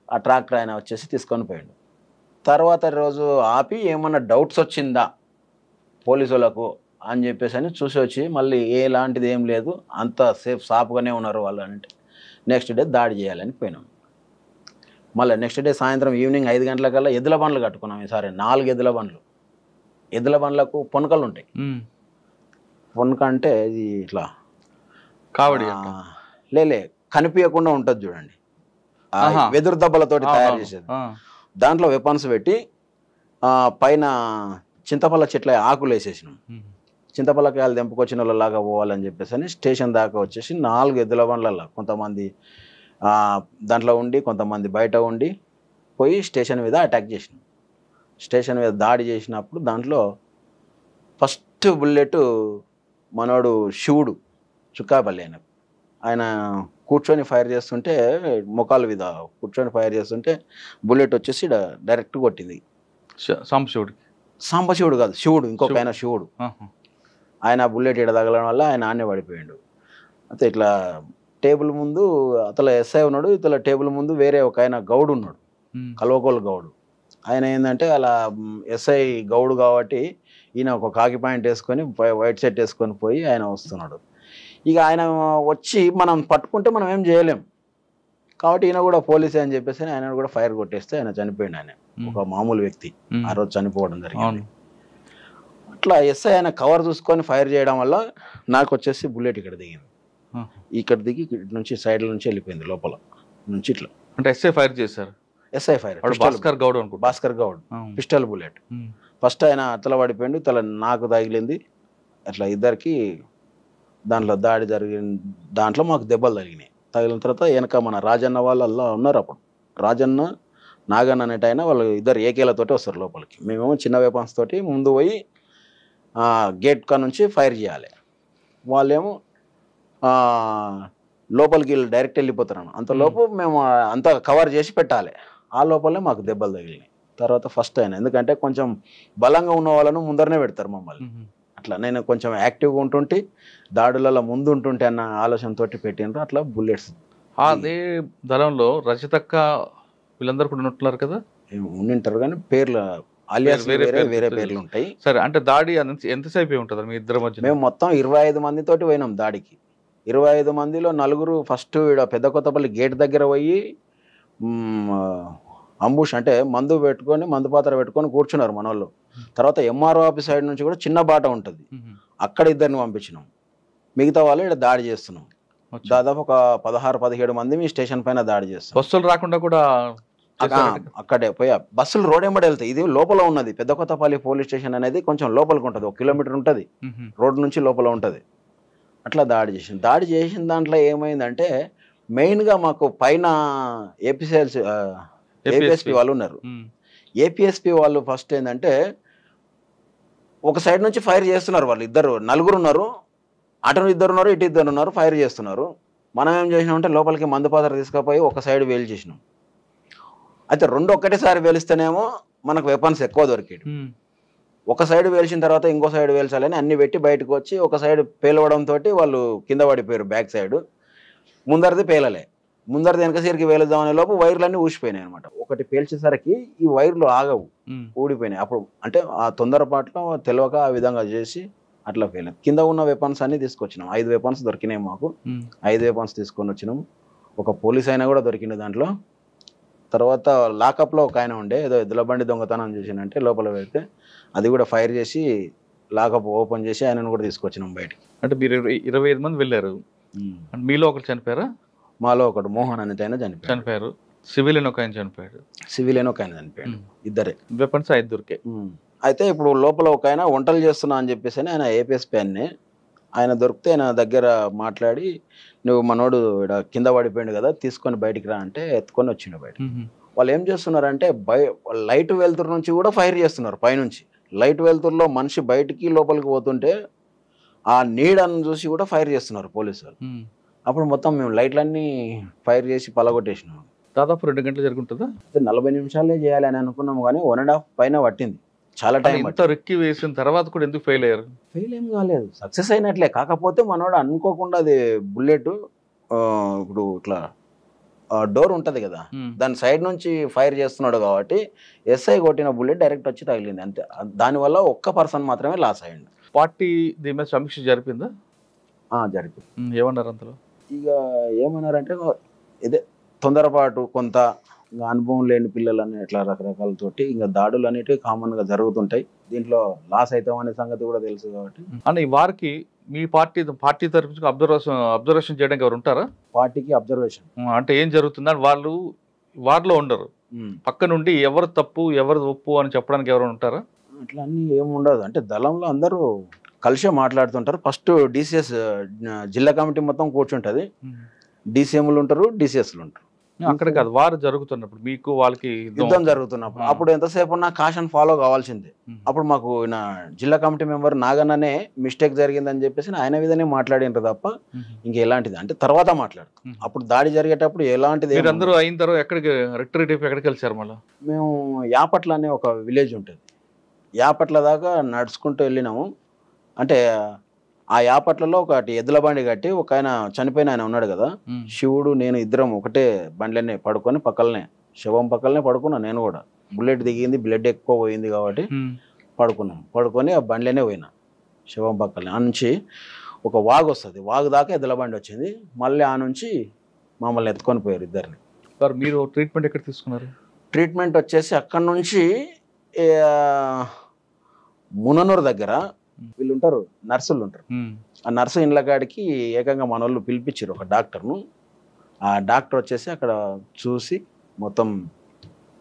ఆ ట్రాక్టర్ ఆయన వచ్చేసి తీసుకొని పోయాడు. తర్వాత రోజు ఆపి ఏమన్నా డౌట్స్ వచ్చిందా పోలీసులకు అని చెప్పేసి అని చూసి వచ్చి మళ్ళీ ఎలాంటిది ఏం లేదు, అంత సేఫ్ సాఫ్గానే ఉన్నారు వాళ్ళు అంటే నెక్స్ట్ డే దాడి చేయాలని పోయినాం. మళ్ళీ నెక్స్ట్ డే సాయంత్రం ఈవినింగ్ 5 గంటలకల్లా ఎద్దుల బండ్లు కట్టుకున్నాం. ఈసారి 4 ఎద్దుల బండ్లు. ఎద్దుల బండ్లకు పొనకలు ఉంటాయి. పొనక అంటే ఇది ఇట్లా కావడి లేలే కనిపించకుండా ఉంటుంది చూడండి, వెదురు దెబ్బలతోటి తయారు చేసేది. దాంట్లో వెపన్స్ పెట్టి పైన చింతపల్ల చెట్ల ఆకులు వేసేసినాం. చింతపల్లకాయలు తెంపుకొచ్చిన వాళ్ళలాగా పోవాలని చెప్పేసి అని స్టేషన్ దాకా వచ్చేసి 4 ఎద్దుల బండ్లలో కొంతమంది దాంట్లో ఉండి కొంతమంది బయట ఉండి పోయి స్టేషన్ మీద అటాక్ చేసినాం. స్టేషన్ మీద దాడి చేసినప్పుడు దాంట్లో ఫస్ట్ బుల్లెట్ మనోడు శివుడు చుక్కాపల్లి ఆయన కూర్చొని ఫైర్ చేస్తుంటే మొఖాల మీద కూర్చొని ఫైర్ చేస్తుంటే బుల్లెట్ వచ్చేసి డైరెక్ట్ కొట్టింది. సాంబశివుడు కాదు, శివుడు, ఇంకొక ఆయన శివుడు. ఆయన బుల్లెట్ ఇడ తగలడం వల్ల ఆయన ఆన్నే పడిపోయాడు. అయితే ఇట్లా టేబుల్ ముందు అతల ఎస్ఐ ఉన్నాడు, ఇతల టేబుల్ ముందు వేరే ఒక ఆయన గౌడు ఉన్నాడు, కల్వకోలు గౌడు. ఆయన ఏంటంటే అలా ఎస్ఐ గౌడు కాబట్టి ఈయన ఒక కాకి పాయింట్ వేసుకొని వైట్ షర్ట్ వేసుకొని పోయి ఆయన వస్తున్నాడు. ఇక ఆయన వచ్చి మనం పట్టుకుంటే మనం ఏం చేయలేం కాబట్టి ఈయన కూడా పోలీసే అని చెప్పేసి ఆయన కూడా ఫైర్ కొట్టేస్తే ఆయన చనిపోయాడు. ఆయన ఒక మామూలు వ్యక్తి ఆ రోజు చనిపోవడం జరిగింది. అట్లా ఎస్ఐ ఆయన కవర్ చూసుకొని ఫైర్ చేయడం వల్ల నాకు వచ్చేసి బుల్లెట్ ఇక్కడ దిగింది. ఇక్కడ దిగి ఇటు నుంచి సైడ్ల నుంచి వెళ్ళిపోయింది లోపల నుంచి ఇట్లా. అంటే ఎస్ఐ ఫైర్ చేశారు. SI fire Bhaskar Goud pistol bullet. First ఆయన అతల పడిపోయిండు, తల నాకు తగిలింది. అట్లా ఇద్దరికి దాంట్లో దాడి జరిగిన దాంట్లో మాకు దెబ్బలు తగిలినాయి. తగిలిన తర్వాత వెనక మన రాజన్న వాళ్ళు అలా ఉన్నారు. అప్పుడు రాజన్న నాగన్న అనేట ఆయన వాళ్ళు ఇద్దరు ఏకేలతోటి వస్తారు లోపలికి. మేమేమో చిన్న వెపన్స్ తోటి ముందు పోయి గేట్ కా నుంచి ఫైర్ చేయాలి. వాళ్ళేమో లోపలికి డైరెక్ట్ వెళ్ళిపోతారు. అంతలోపు మేము అంతా కవర్ చేసి పెట్టాలి. ఆ లోపలనే మాకు దెబ్బలు తగిలినాయి. తర్వాత ఫస్ట్ అయినా ఎందుకంటే కొంచెం బలంగా ఉన్న వాళ్ళను ముందరనే పెడతారు మమ్మల్ని. అట్లా నేను కొంచెం యాక్టివ్గా ఉంటుంటే దాడులలో ముందు ఉంటుంటే అన్న ఆలోచనతో పెట్టినరు. అట్లా బుల్లెట్స్ అదే దళంలో రచితక్క వీళ్ళందరూ కూడా ఉంటున్నారు కదా, ఉండింటారు కానీ పేర్లు అలియాస్ వేరే పేర్లు ఉంటాయి. సరే, అంటే దాడి ఎంతసేపు ఉంటుంది మీ ఇద్దరు మధ్య? మేము మొత్తం 25 మందితోటి పోయినాం దాడికి. 25 మందిలో 4 ఫస్ట్ పెద్ద కొత్తపల్లి గేట్ దగ్గర పోయి అంబుష్ అంటే మందు పెట్టుకొని మందు పాత్ర పెట్టుకొని కూర్చున్నారు మన వాళ్ళు. తర్వాత ఎంఆర్ఓ ఆఫీస్ సైడ్ నుంచి కూడా చిన్న బాట ఉంటుంది, అక్కడ ఇద్దరిని పంపించినాం. మిగతా వాళ్ళు ఇక్కడ దాడి చేస్తున్నాం. దాదాపు ఒక 16-17 మంది మీ స్టేషన్ పైన దాడి చేస్తాం. బస్సులు రాకుండా కూడా అక్కడే పోయి బస్సులు రోడ్ ఎంబడి వెళ్తాయి. ఇది లోపల ఉన్నది పెద్ద కొత్తపల్లి పోలీస్ స్టేషన్ అనేది కొంచెం లోపలికి ఉంటుంది, 1 కిలోమీటర్ ఉంటుంది రోడ్ నుంచి లోపల ఉంటుంది. అట్లా దాడి చేసిన దాంట్లో ఏమైందంటే మెయిన్గా మాకు పైన ఏపీఎస్పీ వాళ్ళు ఉన్నారు. ఏపీఎస్పీ వాళ్ళు ఫస్ట్ ఏంటంటే ఒక సైడ్ నుంచి ఫైర్ చేస్తున్నారు. వాళ్ళు ఇద్దరు 4 ఉన్నారు, అటు 2 ఉన్నారు, ఇటు 2 ఉన్నారు, ఫైర్ చేస్తున్నారు. మనం ఏం చేసినామంటే లోపలికి మందు పాత్ర తీసుకుపోయి ఒక సైడ్ వేలు చేసినాం. అయితే 2 ఒక్కటేసారి వేలిస్తేనేమో మనకు వెపన్స్ ఎక్కువ దొరికేది. ఒక సైడ్ వేల్చిన తర్వాత ఇంకో సైడ్ వేల్చాలని అన్ని పెట్టి బయటకు వచ్చి ఒక సైడ్ పేలవడంతో వాళ్ళు కింద పడిపోయారు. బ్యాక్ సైడ్ ముందరిది పేలలే, ముందరిది వెనక సీరికి వేలుద్దామనే లోపు వైర్లన్నీ ఊసిపోయినాయి అనమాట. ఒకటి పేల్చేసరికి ఈ వైర్లు ఆగవు, ఊడిపోయినాయి. అప్పుడు అంటే ఆ తొందరపాట్లో తెలియక ఆ విధంగా చేసి అట్లా ఫెయిల్. కింద ఉన్న వెపన్స్ అన్ని తీసుకొచ్చినాం. 5 వెపన్స్ దొరికినాయి మాకు. 5 వెపన్స్ తీసుకొని వచ్చినాం. ఒక పోలీస్ అయినా కూడా దొరికింది దాంట్లో. తర్వాత లాకప్లో ఒక ఆయన ఉండే ఏదో ఎద్దుల బండి దొంగతనం చేసినంటే లోపల పెడితే అది కూడా ఫైర్ చేసి లాకప్ ఓపెన్ చేసి ఆయనను కూడా తీసుకొచ్చినాం బయటికి. అంటే మీరు 25 మంది వెళ్ళారు, మీలో ఒకరు చనిపోయారా? మాలో ఒకడు మోహన్ అనేది ఆయన చనిపోయారు. సివిలియన్ ఒక ఆయన చనిపోయాడు. చనిపోయాడు. ఇద్దరే. వెపన్స్ 5 దొరికాయి. అయితే ఇప్పుడు లోపల ఒక ఆయన వంటలు చేస్తున్నా అని చెప్పేసి ఆయన ఏపీఎస్పీ ఆయన దొరికితే ఆయన దగ్గర మాట్లాడి నువ్వు మనోడు ఇక్కడ కింద పడిపోయాడు కదా తీసుకొని బయటికి రా అంటే ఎత్తుకొని వచ్చిండు బయట. వాళ్ళు ఏం చేస్తున్నారంటే లైట్ వెలుతురు నుంచి కూడా ఫైర్ చేస్తున్నారు. పైనుంచి లైట్ వెలుతురులో మనిషి బయటికి లోపలికి పోతుంటే ఆ నీడను చూసి కూడా ఫైర్ చేస్తున్నారు పోలీసు వాళ్ళు. అప్పుడు మొత్తం మేము లైట్లన్నీ ఫైర్ చేసి పలగొట్టేసినాం. దాదాపు 2 గంటలు జరుగుతుందా? 40 నిమిషాలే చేయాలని అనుకున్నాము కానీ 1.5 పైన పట్టింది. చాలా టైం. రెక్కి వేసిన తర్వాత కూడా ఎందుకు ఫెయిల్ అయ్యారు? ఫెయిల్ ఏం కాలేదు, సక్సెస్ అయినట్లే. కాకపోతే మనోడు అనుకోకుండా అది బుల్లెట్ ఇప్పుడు ఇట్లా డోర్ ఉంటుంది కదా, దాని సైడ్ నుంచి ఫైర్ చేస్తున్నాడు కాబట్టి ఎస్ఐ కొట్టిన బుల్లెట్ డైరెక్ట్ వచ్చి తగిలింది అంతే. దానివల్ల ఒక్క పర్సన్ మాత్రమే లాస్ అయ్యిండు. పార్టీ దీని మీద సమీక్ష జరిపిందా? జరిగింది. ఏమన్నారు అంతలో? ఇక ఏమన్నారంటే ఇదే తొందరపాటు, కొంత ఇంకా అనుభవం లేని పిల్లలని ఇట్లా రకరకాలతోటి ఇంకా దాడులు అనేటివి కామన్గా జరుగుతుంటాయి. దీంట్లో లాస్ అవుతామనే సంగతి కూడా తెలుసు కాబట్టి. అని వారికి మీ పార్టీ తరఫు అబ్జర్వేషన్ చేయడానికి ఎవరు ఉంటారా? పార్టీకి అబ్జర్వేషన్ అంటే ఏం జరుగుతుందని వాళ్ళు వారిలో ఉండరు, పక్క నుండి ఎవరు తప్పు ఎవరు ఒప్పు అని చెప్పడానికి ఎవరు ఉంటారా? అట్లా అన్నీ ఏముండదు. అంటే దళంలో అందరూ కలిసే మాట్లాడుతుంటారు. ఫస్ట్ డిసిఎస్ జిల్లా కమిటీ మొత్తం కూర్చుంటుంది, డిసిఎంలు ఉంటారు, డిసిఎస్లు ఉంటారు. అక్కడ కాదు, వారు జరుగుతున్నప్పుడు మీకు వాళ్ళకి యుద్ధం జరుగుతున్నప్పుడు అప్పుడు ఎంతసేపు ఉన్నా కాషన్ ఫాలో కావాల్సిందే. అప్పుడు మాకు జిల్లా కమిటీ మెంబర్ నాగన్ననే మిస్టేక్ జరిగిందని చెప్పేసి ఆయన విధంగా మాట్లాడినారు తప్ప ఇంకా ఎలాంటిది అంటే తర్వాత మాట్లాడు. అప్పుడు దాడి జరిగేటప్పుడు ఎలాంటిది అందరూ అయిన తర్వాత ఎక్కడికి ఎక్కడికి వెళ్తారు? మళ్ళీ మేము యాపట్ల అనే ఒక విలేజ్ ఉంటుంది, యాపట్ల దాకా నడుచుకుంటూ వెళ్ళినాము. అంటే ఆ యాపట్లలో ఒకటి ఎద్దుల బండి కట్టి ఒక ఆయన చనిపోయిన ఆయన ఉన్నాడు కదా, శివుడు నేను ఇద్దరం ఒకటే బండ్లనే పడుకొని పక్కలనే శవం పక్కలనే పడుకున్నా. నేను కూడా బుల్లెట్ దిగింది, బ్లడ్ ఎక్కువ పోయింది కాబట్టి పడుకొని ఆ బండ్లనే పోయినా శవం పక్కలనే. ఆ నుంచి ఒక వాగు వస్తుంది, వాగు దాకా ఎద్దుల బండి వచ్చింది, మళ్ళీ ఆ నుంచి మమ్మల్ని ఎత్తుకొని పోయారు ఇద్దరిని. మీరు ట్రీట్మెంట్ ఎక్కడ తీసుకున్నారు? ట్రీట్మెంట్ వచ్చేసి అక్కడ నుంచి ముననూరు దగ్గర వీళ్ళు ఉంటారు, నర్సులు ఉంటారు, ఆ నర్సు ఇండ్ల కాడికి ఏకంగా మన వాళ్ళు పిలిపించారు ఒక డాక్టర్ను. ఆ డాక్టర్ వచ్చేసి అక్కడ చూసి మొత్తం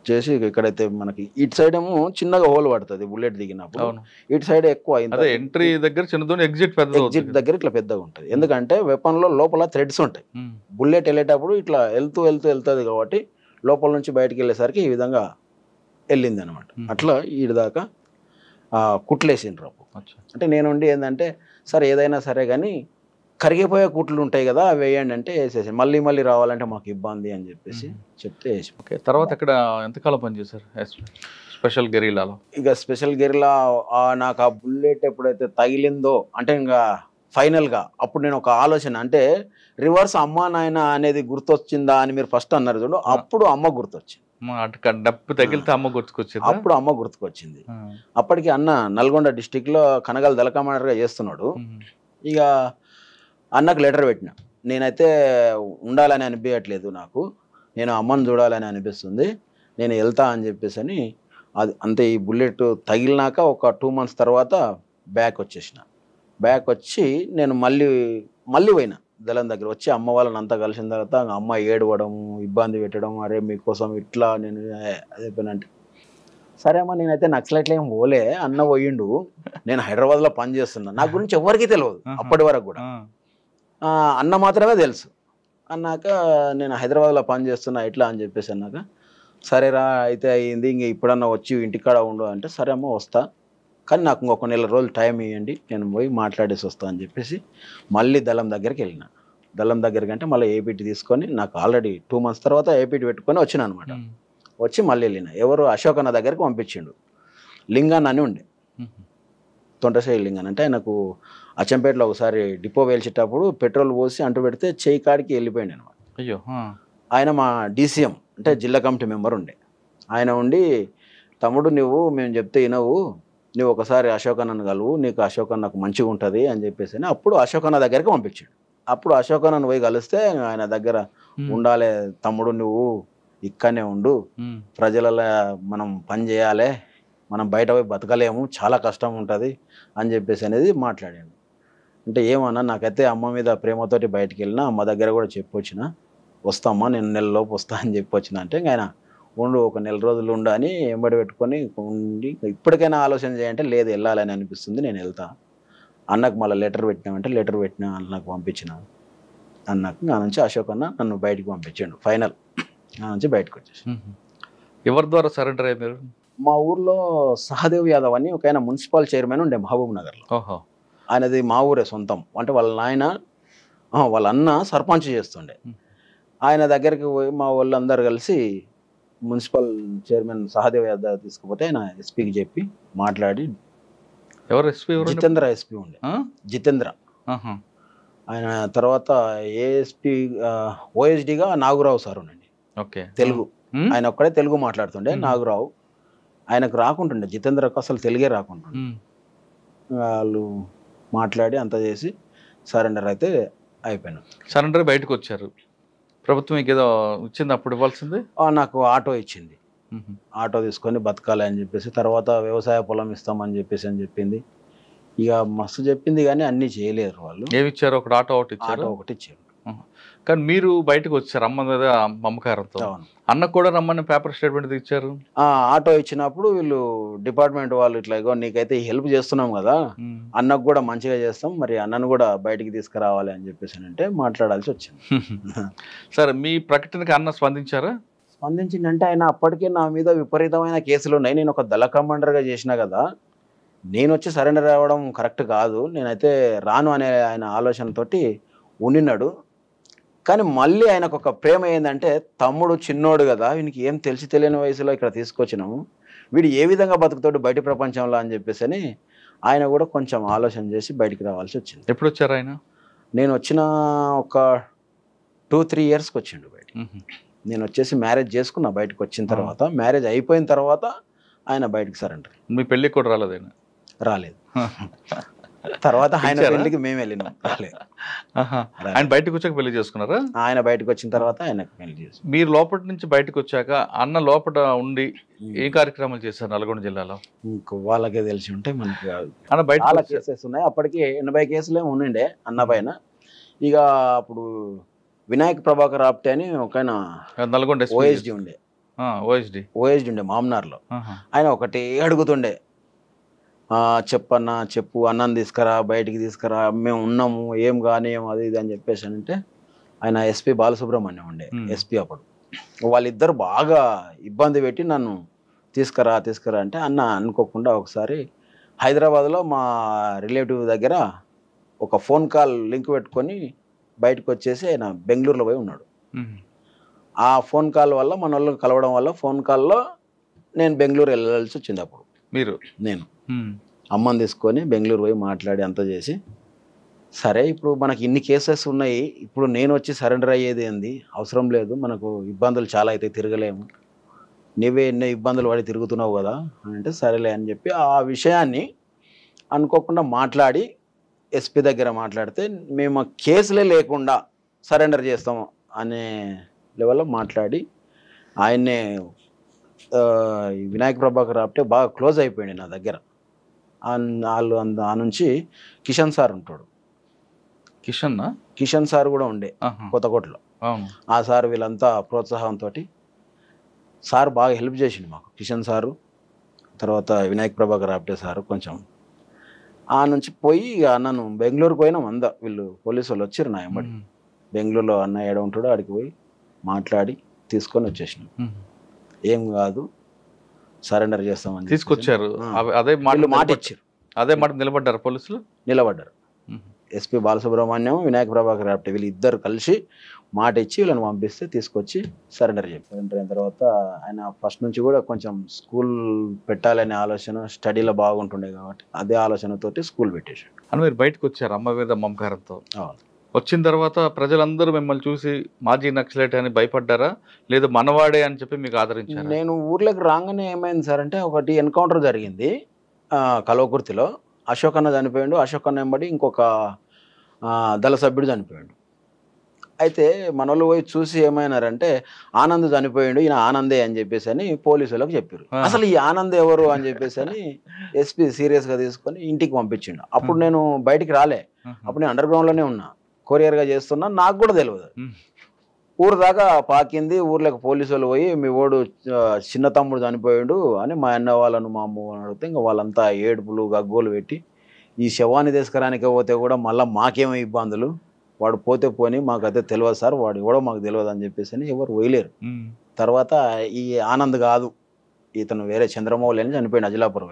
చేసి, ఇక్కడైతే మనకి ఇటు సైడ్ ఏమో చిన్నగా హోల్ పడుతుంది బుల్లెట్ దిగినప్పుడు, ఇటు సైడ్ ఎక్కువ ఎంట్రీ దగ్గర చిన్నదో ఎగ్జిట్ దగ్గర ఇట్లా పెద్దగా ఉంటుంది. ఎందుకంటే వెపన్ లో లోపల థ్రెడ్స్ ఉంటాయి, బుల్లెట్ వెళ్ళేటప్పుడు ఇట్లా వెళ్తుంది కాబట్టి లోపల నుంచి బయటకు వెళ్ళేసరికి ఈ విధంగా వెళ్ళింది అనమాట. అట్లా ఈడి దాకా కుట్లేసిండ్రు. అంటే నేనుండి ఏంటంటే సరే ఏదైనా సరే కానీ కరిగిపోయే కుట్లు ఉంటాయి కదా అవి వేయండి అంటే వేసేసి, మళ్ళీ రావాలంటే మాకు ఇబ్బంది అని చెప్పేసి చెప్తే వేసి. ఓకే, తర్వాత ఇక్కడ ఎంతకాలం పనిచేశారు స్పెషల్ గెరిలాలో? ఇక స్పెషల్ గెరిలా నాకు ఆ బుల్లెట్ ఎప్పుడైతే తగిలిందో అంటే ఇంకా ఫైనల్గా అప్పుడు నేను ఒక ఆలోచన, అంటే రివర్స్ అమ్మ నాయన అనేది గుర్తొచ్చిందా అని మీరు ఫస్ట్ అన్నారు చూడు, అప్పుడు అమ్మ గుర్తొచ్చింది. డబ్బు తగిలితే అమ్మ గుర్తుకొచ్చింది. అప్పుడు అమ్మ గుర్తుకొచ్చింది. అప్పటికి అన్న నల్గొండ డిస్టిక్ లో కనగాల దళ కమాండర్ గా చేస్తున్నాడు. ఇక అన్నకు లెటర్ పెట్టిన, నేనైతే ఉండాలని అనిపించట్లేదు, నాకు నేను అమ్మని చూడాలని అనిపిస్తుంది, నేను వెళ్తా అని చెప్పేసి అని. అది అంతే. ఈ బుల్లెట్ తగిలినాక ఒక 2 months తర్వాత బ్యాక్ వచ్చేసిన. బ్యాక్ వచ్చి నేను మళ్ళీ పోయినా దళం దగ్గర. వచ్చి అమ్మ వాళ్ళని అంతా కలిసిన తర్వాత అమ్మ ఏడవడం, ఇబ్బంది పెట్టడం, అరే మీకోసం ఇట్లా నేను అదే పని అంటే, సరే అమ్మ నేనైతే నక్సలైట్లు ఏం పోలే, అన్న పోయిండు, నేను హైదరాబాద్లో పని చేస్తున్నా, నా గురించి ఎవరికి తెలియదు అప్పటి వరకు కూడా, అన్న మాత్రమే తెలుసు. అన్నాక నేను హైదరాబాద్లో పని చేస్తున్నా ఇట్లా అని చెప్పేసి అన్నాక, సరేరా అయితే అయింది, ఇంక ఇప్పుడన్నా వచ్చి ఇంటికాడ ఉండు అంటే, సరే అమ్మ వస్తా, కానీ నాకు ఇంకొక 1 నెల రోజులు టైం ఇవ్వండి, నేను పోయి మాట్లాడేసి వస్తా అని చెప్పేసి మళ్ళీ దళం దగ్గరికి వెళ్ళిన. దళం దగ్గరికి అంటే మళ్ళీ ఏపీటీ తీసుకొని, నాకు ఆల్రెడీ 2 months తర్వాత ఏపీటీ పెట్టుకొని వచ్చిన అనమాట. వచ్చి మళ్ళీ వెళ్ళిన. ఎవరు అశోక్ అన్న దగ్గరికి పంపించిండు. లింగాన్ అని ఉండే, తొంటశైలి లింగాన్ అంటే, ఆయనకు అచ్చంపేటలో ఒకసారి డిపో వేల్చేటప్పుడు పెట్రోల్ పోసి అంటు పెడితే చేయి కాడికి వెళ్ళిపోయింది అనమాట. అయ్యో. ఆయన మా డీసీఎం అంటే జిల్లా కమిటీ మెంబర్ ఉండే. ఆయన ఉండి, తమ్ముడు నువ్వు మేము చెప్తే వినవు, నువ్వు ఒకసారి అశోక్ అన్నను కలువు, నీకు అశోక్ అన్నకు మంచిగా ఉంటుంది అని చెప్పేసి అప్పుడు అశోక్ అన్న దగ్గరికి పంపించాడు. అప్పుడు అశోక్ అన్నను పోయి కలిస్తే ఆయన దగ్గర, ఉండాలి తమ్ముడు, నువ్వు ఇక్కడనే ఉండు, ప్రజలలో మనం పని చేయాలి, మనం బయట పోయి బతకలేము, చాలా కష్టం ఉంటుంది అని చెప్పేసి అనేది మాట్లాడాడు. అంటే ఏమన్నా నాకైతే అమ్మ మీద ప్రేమతోటి బయటికి వెళ్ళినా, అమ్మ దగ్గర కూడా చెప్పొచ్చిన, వస్తామ్మా నేను 1 నెల లోపు వస్తా అని చెప్పొచ్చిన. అంటే ఇంకా ఆయన ఉండు, ఒక 1 నెల రోజులు ఉండు అని ఎంబడి పెట్టుకొని ఉండి, ఇప్పటికైనా ఆలోచన చేయంటే లేదు వెళ్ళాలని అనిపిస్తుంది, నేను వెళ్తా. అన్నకు మళ్ళీ లెటర్ పెట్టినామంటే లెటర్ పెట్టినా, అన్నకు పంపించిన. అన్నకు నా నుంచి అశోక్ అన్న నన్ను బయటికి పంపించాడు. ఫైనల్ నా నుంచి బయటకు వచ్చేసి. ఎవరి ద్వారా సరెండర్ అయ్యారు మీరు? మా ఊర్లో సహదేవ్ యాదవ్ అని ఒక ఆయన మున్సిపల్ చైర్మన్ ఉండే మహబూబ్ నగర్లో. ఆయనది మా ఊరే సొంతం. అంటే వాళ్ళ అన్న సర్పంచ్ చేస్తుండే. ఆయన దగ్గరికి పోయి మా వాళ్ళందరూ కలిసి మున్సిపల్ చైర్మన్ సహదేవ్ యాదవ్ తీసుకుపోతే ఆయన ఎస్పీకి చెప్పి మాట్లాడి, ఎవరు ఎస్పీ? జితేంద్ర ఎస్పీ ఉండే, జితేంద్ర. ఆయన తర్వాత ఏఎస్పి ఓఎస్డిగా నాగరావు సార్ ఉండండి, ఓకే. తెలుగు. ఆయన ఒక్కడే తెలుగు మాట్లాడుతుండే నాగరావు. ఆయనకు రాకుంటుండే, జితేంద్రకు అసలు తెలుగే రాకుంటుండే. వాళ్ళు మాట్లాడి అంతా చేసి సరెండర్ అయితే అయిపోయాను. సరెండర్ బయటకు వచ్చారు. ప్రభుత్వం మీకు ఏదో ఇచ్చింది అప్పుడు ఇవ్వాల్సింది? నాకు ఆటో ఇచ్చింది. ఆటో తీసుకొని బతకాలి అని చెప్పేసి, తర్వాత వ్యవసాయ పొలం ఇస్తామని చెప్పేసి చెప్పింది. ఇక మస్తు చెప్పింది కానీ అన్నీ చేయలేరు వాళ్ళు. ఏమి ఇచ్చారు? ఒకటి ఆటో ఒకటి ఇచ్చారు. ఆటో ఒకటి ఇచ్చారు. కానీ మీరు బయటకు వచ్చారు అమ్మ మీద మమకారంతో. అన్నకు కూడా రమ్మని పేపర్ స్టేట్మెంట్ ఇచ్చారు. ఆటో ఇచ్చినప్పుడు వీళ్ళు డిపార్ట్మెంట్ వాళ్ళు ఇట్లా ఇగో నీకైతే హెల్ప్ చేస్తున్నాం కదా, అన్నకు కూడా మంచిగా చేస్తాం, మరి అన్నను కూడా బయటికి తీసుకురావాలి అని చెప్పేసి అంటే మాట్లాడాల్సి వచ్చింది. సరే, మీ ప్రకటనకి అన్న స్పందించారా? స్పందించిందంటే ఆయన అప్పటికే నా మీద విపరీతమైన కేసులు ఉన్నాయి, నేను ఒక దళ కమాండర్గా చేసినా కదా, నేను వచ్చి సరెండర్ అవ్వడం కరెక్ట్ కాదు, నేనైతే రాను అనే ఆయన ఆలోచనతోటి ఉండినాడు. కానీ మళ్ళీ ఆయనకు ఒక ప్రేమ ఏంటంటే, తమ్ముడు చిన్నోడు కదా, వీనికి ఏం తెలిసి తెలియని వయసులో ఇక్కడ తీసుకొచ్చినాము, వీడు ఏ విధంగా బతుకుతాడు బయట ప్రపంచంలో అని చెప్పేసి ఆయన కూడా కొంచెం ఆలోచన చేసి బయటికి రావాల్సి వచ్చింది. ఎప్పుడు వచ్చారు ఆయన? నేను వచ్చిన ఒక 2-3 ఇయర్స్కి వచ్చిండు బయట. నేను వచ్చేసి మ్యారేజ్ చేసుకున్నా బయటకు వచ్చిన తర్వాత. మ్యారేజ్ అయిపోయిన తర్వాత ఆయన బయటకు సరెండర్. మీ పెళ్ళికి కూడా రాలేదు ఆయన? రాలేదు. తర్వాత ఆయన పెళ్లికి మేము వెళ్ళినాం. రాలేదు. ఆయన బయటకు వచ్చాక పెళ్లి చేసుకున్నారా? ఆయన బయటకు వచ్చిన తర్వాత ఆయనకు పెళ్లి చేసుకున్నారు. మీరు లోపల నుంచి బయటకు వచ్చాక అన్న లోపల ఉండి ఏ కార్యక్రమాలు చేశారు నల్గొండ జిల్లాలో? ఇంకో వాళ్ళకే తెలిసి ఉంటే మనకి అన్న బయట చాలా కేసెస్ ఉన్నాయి. అప్పటికి 80 కేసులే ఉండిండే అన్న పైన. ఇక అప్పుడు వినాయక్ ప్రభాకర్ ఆప్టే అని ఒక నల్గొండ ఓఎస్డి ఉండే, ఓఎస్డి ఉండే మామ్నార్లో. ఆయన ఒకటి అడుగుతుండే, చెప్పన్నా చెప్పు, అన్నం తీసుకురా, బయటికి తీసుకురా, మేము ఉన్నాము, ఏం కానీ అది ఇది అని చెప్పేసి అంటే ఆయన ఎస్పీ బాలసుబ్రహ్మణ్యం ఉండే ఎస్పీ అప్పుడు. వాళ్ళిద్దరు బాగా ఇబ్బంది పెట్టి నన్ను తీసుకురా అంటే అన్న అనుకోకుండా ఒకసారి హైదరాబాద్లో మా రిలేటివ్ దగ్గర ఒక ఫోన్ కాల్ లింక్ పెట్టుకొని బయటకు వచ్చేసి ఆయన బెంగళూరులో పోయి ఉన్నాడు. ఆ ఫోన్ కాల్ వల్ల మన వాళ్ళు కలవడం వల్ల ఫోన్ కాల్లో నేను బెంగళూరు వెళ్ళాల్సి వచ్చింది. అప్పుడు నేను అమ్మని తీసుకొని బెంగళూరు పోయి మాట్లాడి అంతా చేసి, సరే ఇప్పుడు మనకి ఇన్ని కేసెస్ ఉన్నాయి, ఇప్పుడు నేను వచ్చి సరెండర్ అయ్యేది ఏంది, అవసరం లేదు, మనకు ఇబ్బందులు చాలా అయితే తిరగలేము, నీవే ఎన్నో ఇబ్బందులు పడి తిరుగుతున్నావు కదా అంటే సరేలే అని చెప్పి ఆ విషయాన్ని అనుకోకుండా మాట్లాడి ఎస్పీ దగ్గర మాట్లాడితే మేము కేసులే లేకుండా సరెండర్ చేస్తాము అనే లెవెల్లో మాట్లాడి ఆయన్నే వినాయక్ ప్రభాకర్ ఆప్టే బాగా క్లోజ్ అయిపోయింది నా దగ్గర. వాళ్ళు ఆ నుంచి కిషన్ సార్ ఉంటాడు, కిషన్ సార్ కూడా ఉండే కొత్తకోటలో. ఆ సార్ వీళ్ళంతా ప్రోత్సాహంతో సార్ బాగా హెల్ప్ చేసిండు మాకు. కిషన్ సారు, తర్వాత వినాయక్ ప్రభాకర్ ఆప్టే సారు కొంచెం. ఆ నుంచి పోయి నన్ను బెంగళూరుకు పోయినాం. వీళ్ళు పోలీసు వాళ్ళు వచ్చారు నా ఎంబడి. బెంగళూరులో అన్న ఏడ ఉంటాడో ఆడికి పోయి మాట్లాడి తీసుకొని వచ్చేసినాం. ఏం కాదు, సరెండర్ చేస్తామని తీసుకొచ్చారు. అదే మాట ఇచ్చారు, అదే మాట నిలబడ్డారు పోలీసులు. నిలబడ్డారు. ఎస్పీ బాలసుబ్రహ్మణ్యం, వినాయక్ ప్రభాకర్ ఆప్టే వీళ్ళు ఇద్దరు కలిసి మాట ఇచ్చి వీళ్ళని పంపిస్తే తీసుకొచ్చి సరెండర్ చెప్పారు. సరెండర్ అయిన తర్వాత ఆయన ఫస్ట్ నుంచి కూడా కొంచెం స్కూల్ పెట్టాలనే ఆలోచన, స్టడీలో బాగుంటుండే కాబట్టి అదే ఆలోచనతోటి స్కూల్ పెట్టేశాడు. అని మీరు బయటకు వచ్చారు అమ్మ మీద మమకారంతో. వచ్చిన తర్వాత ప్రజలందరూ మిమ్మల్ని చూసి మాజీ నక్సలైట్ అని భయపడ్డారా, లేదా మనవాడే అని చెప్పి మీకు ఆదరించారు? నేను ఊర్లోకి రాగానే ఏమైంది సార్ అంటే, ఒకటి ఎన్కౌంటర్ జరిగింది కల్వకుర్తిలో. అశోక్ అన్న చనిపోయాడు. అశోక్ అన్న వెంబడి ఇంకొక దళ సభ్యుడు చనిపోయాడు. అయితే మన వాళ్ళు పోయి చూసి ఏమైనారంటే, ఆనంద్ చనిపోయాడు, ఈయన ఆనందే అని చెప్పేసి అని పోలీసులకు చెప్పారు. అసలు ఈ ఆనంద్ ఎవరు అని చెప్పేసి అని ఎస్పీ సీరియస్గా తీసుకొని ఇంటికి పంపించిండు. అప్పుడు నేను బయటికి రాలే, అప్పుడు నేను అండర్ గ్రౌండ్లోనే ఉన్నా, కొరియర్గా చేస్తున్నా. నాకు కూడా తెలియదు. ఊరు దాకా పాకింది. ఊర్లోకి పోలీసు వాళ్ళు పోయి మీ ఓడు చిన్న తమ్ముడు చనిపోయాడు అని మా అన్న వాళ్ళను మా అమ్మ వాళ్ళని అడిగితే ఇంకా వాళ్ళంతా ఏడుపులు గగ్గోలు పెట్టి, ఈ శవాన్ని తీసుకురానికి పోతే కూడా మళ్ళీ మాకేమో ఇబ్బందులు, వాడు పోతే పోని మాకైతే తెలియదు సార్, వాడు ఎవడో మాకు తెలియదు అని చెప్పేసి అని ఎవరు పోయలేరు. తర్వాత ఈ ఆనంద్ కాదు, ఇతను వేరే చంద్రమౌళి అని చనిపోయాడు అజిలాపురం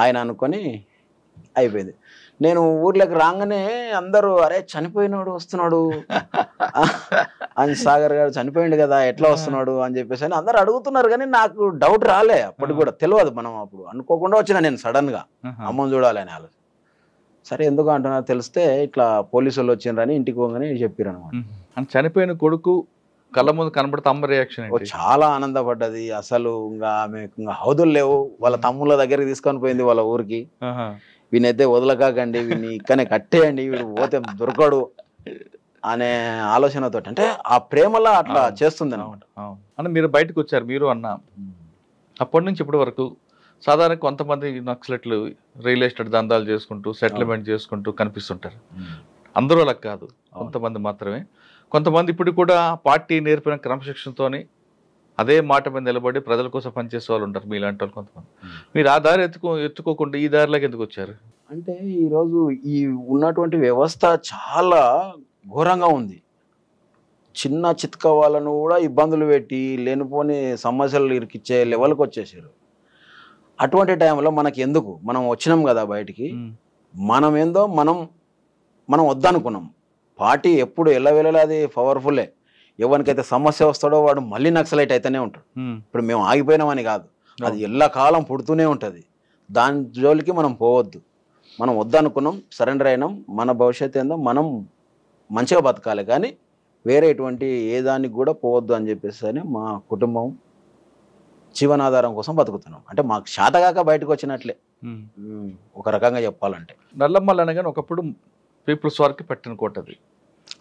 ఆయన అనుకొని అయిపోయింది. నేను ఊర్లోకి రాగానే అందరూ అరే చనిపోయినాడు వస్తున్నాడు అని, సాగర్ గారు చనిపోయిండు కదా ఎట్లా వస్తున్నాడు అని చెప్పేసి అని అందరు అడుగుతున్నారు. కానీ నాకు డౌట్ రాలే, అప్పటికి కూడా తెలియదు. మనం అప్పుడు అనుకోకుండా వచ్చిన నేను సడన్ గా అమ్మని చూడాలి అని ఆలోచన. సరే ఎందుకు అంటున్నారు తెలిస్తే ఇట్లా పోలీసు వాళ్ళు వచ్చిండ్రని ఇంటికి పోగానే చెప్పారు అనమాట. అని చనిపోయిన కొడుకు కళ్ళ ముందు కనబడితే అమ్మ రియాక్షన్ ఏంటి? చాలా ఆనందపడ్డది. అసలు ఇంకా ఆమె ఇంకా హౌదులు లేవు, వాళ్ళ తమ్ముళ్ళ దగ్గరికి తీసుకొని పోయింది వాళ్ళ ఊరికి. ఆహా. వీనైతే వదలకాకండి, వీని ఇక్కడనే కట్టేయండి, వీడు పోతే దొరకడు అనే ఆలోచనతో, అంటే ఆ ప్రేమలా అట్లా చేస్తుంది అనమాట. అని మీరు బయటకు వచ్చారు, మీరు అన్న. అప్పటి నుంచి ఇప్పటి వరకు సాధారణ కొంతమంది నక్సలెట్లు రియల్ ఎస్టేట్ దందాలు చేసుకుంటూ సెటిల్మెంట్ చేసుకుంటూ కనిపిస్తుంటారు. అందరూ అలా కాదు, కొంతమంది మాత్రమే. కొంతమంది ఇప్పుడు కూడా పార్టీ నేర్పిన క్రమశిక్షణతోని అదే మాట మీద నిలబడి ప్రజల కోసం పనిచేసే వాళ్ళు ఉంటారు, మీలాంటి వాళ్ళు కొంతమంది. మీరు ఆ దారి ఎత్తుకోకుండా ఈ దారిలోకి ఎందుకు వచ్చారు? అంటే ఈరోజు ఈ ఉన్నటువంటి వ్యవస్థ చాలా ఘోరంగా ఉంది. చిన్న చిత్క వాళ్ళను కూడా ఇబ్బందులు పెట్టి లేనిపోని సమస్యలు ఇరికిచ్చే లెవెల్కి వచ్చేసారు. అటువంటి టైంలో మనకి ఎందుకు, మనం వచ్చినాం కదా బయటికి, మనం ఏందో మనం వద్దనుకున్నాం. పార్టీ ఎప్పుడు ఎల్లవేళలా అది పవర్ఫుల్లే. ఎవరికైతే సమస్య వస్తాడో వాడు మళ్ళీ నక్సలైట్ అయితేనే ఉంటాడు. ఇప్పుడు మేము ఆగిపోయినామని కాదు, అది ఎల్లకాలం పుడుతూనే ఉంటుంది. దాని జోలికి మనం పోవద్దు. మనం వద్దనుకున్నాం, సరెండర్ అయినాం. మన భవిష్యత్తు ఏందో మనం మంచిగా బతకాలి, కానీ వేరే ఎటువంటి ఏ దానికి కూడా పోవద్దు అని చెప్పేసి అని మా కుటుంబం జీవనాధారం కోసం బతుకుతున్నాం. అంటే మాకు శాతగాక బయటకు వచ్చినట్లే ఒక రకంగా చెప్పాలంటే. నల్లమల్ల అనగానే ఒకప్పుడు పీపుల్స్ వారికి పెట్టిన కోటది.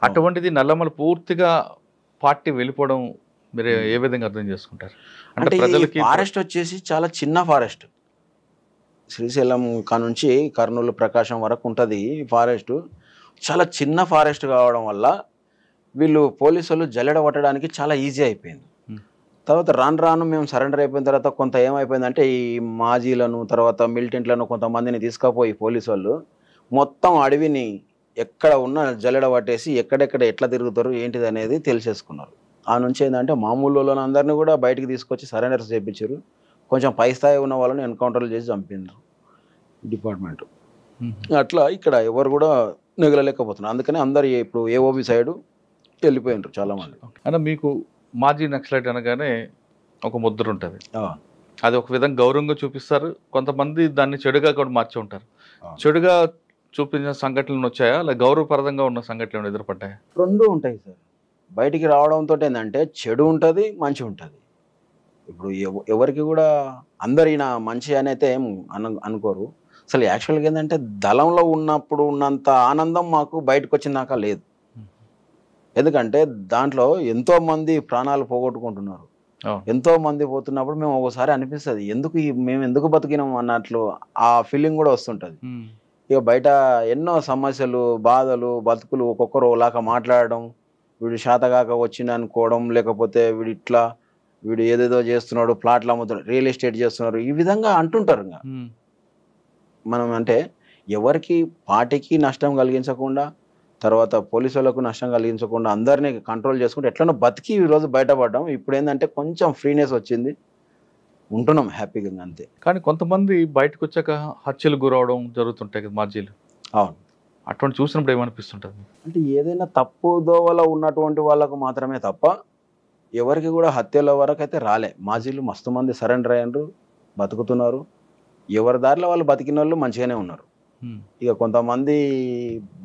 అటువంటిది నల్లమల్ల పూర్తిగా పార్టీ వెళ్ళిపోవడం మీరు ఏ విధంగా అర్థం చేసుకుంటారు? అంటే ప్రజలకి ఫారెస్ట్ వచ్చేసి చాలా చిన్న ఫారెస్ట్. శ్రీశైలం నుంచి కర్నూలు ప్రకాశం వరకు ఉంటుంది ఫారెస్ట్. చాలా చిన్న ఫారెస్ట్ కావడం వల్ల వీళ్ళు పోలీసులు జల్లెడ పట్టడానికి చాలా ఈజీ అయిపోయింది. తర్వాత రాను మేము సరెండర్ అయిపోయిన తర్వాత కొంత ఏమైపోయిందంటే ఈ మాజీలను తర్వాత మిలిటెంట్లను కొంతమందిని తీసుకుపోయి పోలీసు వాళ్ళు మొత్తం అడవిని ఎక్కడ ఉన్న జల్లెడ పట్టేసి ఎక్కడెక్కడ ఎట్లా తిరుగుతారు ఏంటిది అనేది తెలిసేసుకున్నారు. ఆ నుంచి ఏంటంటే మామూలు వాళ్ళని అందరినీ కూడా బయటికి తీసుకొచ్చి సరెండర్స్ చేయించారు. కొంచెం పై స్థాయి ఉన్న వాళ్ళని ఎన్కౌంటర్లు చేసి చంపిండ్రు డిపార్ట్మెంట్. అట్లా ఇక్కడ ఎవరు కూడా నెగలలేకపోతున్నారు. అందుకని అందరు ఇప్పుడు ఏఓబి సైడు వెళ్ళిపోయినారు చాలామంది. అంటే మీకు మాజీ నక్సలైట్ అనగానే ఒక ముద్ర ఉంటుంది, అది ఒక విధంగా గౌరవంగా చూపిస్తారు. కొంతమంది దాన్ని చెడుగా కూడా మార్చి ఉంటారు. చెడుగా చూపించిన సంఘటనలు వచ్చాయా, అలా గౌరవప్రదంగా ఉన్న సంఘటనలు ఎదురుపడ్డాయా? రెండు ఉంటాయి సార్. బయటికి రావడంతో ఏంటంటే చెడు ఉంటుంది, మంచి ఉంటుంది. ఇప్పుడు ఎవరికి కూడా అందరు ఈయన మంచి అనేది ఏం అనుకోరు. అసలు యాక్చువల్గా ఏంటంటే దళంలో ఉన్నప్పుడు ఉన్నంత ఆనందం మాకు బయటకు వచ్చినాక లేదు. ఎందుకంటే దాంట్లో ఎంతో మంది ప్రాణాలు పోగొట్టుకుంటున్నారు, ఎంతో మంది పోతున్నప్పుడు మేము ఒకసారి అనిపిస్తుంది ఎందుకు మేము ఎందుకు బతికినాం అన్నట్లు ఆ ఫీలింగ్ కూడా వస్తుంటుంది. ఇక బయట ఎన్నో సమస్యలు, బాధలు, బతుకులు ఒక్కొక్కరు లాగా మాట్లాడడం, వీడు శాతగాక వచ్చింది అనుకోవడం, లేకపోతే వీడు ఏదేదో చేస్తున్నాడు, ప్లాట్లు అమ్ముతున్నాడు, రియల్ ఎస్టేట్ చేస్తున్నారు, ఈ విధంగా అంటుంటారు. ఇంకా మనం అంటే ఎవరికి పార్టీకి నష్టం కలిగించకుండా, తర్వాత పోలీసు వాళ్ళకు నష్టం కలిగించకుండా అందరినీ కంట్రోల్ చేసుకుంటే ఎట్లనో బతికి ఈరోజు బయటపడ్డాం. ఇప్పుడు ఏంటంటే కొంచెం ఫ్రీనెస్ వచ్చింది, ఉంటున్నాం హ్యాపీగా అంతే. కానీ కొంతమంది బయటకు వచ్చాక హత్యలు గురవడం జరుగుతుంటాయి కదా మాజీలు. అవును, అటువంటి చూసినప్పుడు ఏమనిపిస్తుంటుంది అంటే ఏదైనా తప్పు దోవలో ఉన్నటువంటి వాళ్ళకు మాత్రమే తప్ప ఎవరికి కూడా హత్యల వరకు అయితే రాలే. మాజీలు మస్తు మంది సరెండర్ అయ్యారు, బతుకుతున్నారు. ఎవరి దారిలో వాళ్ళు బతికిన వాళ్ళు మంచిగానే ఉన్నారు. ఇక కొంతమంది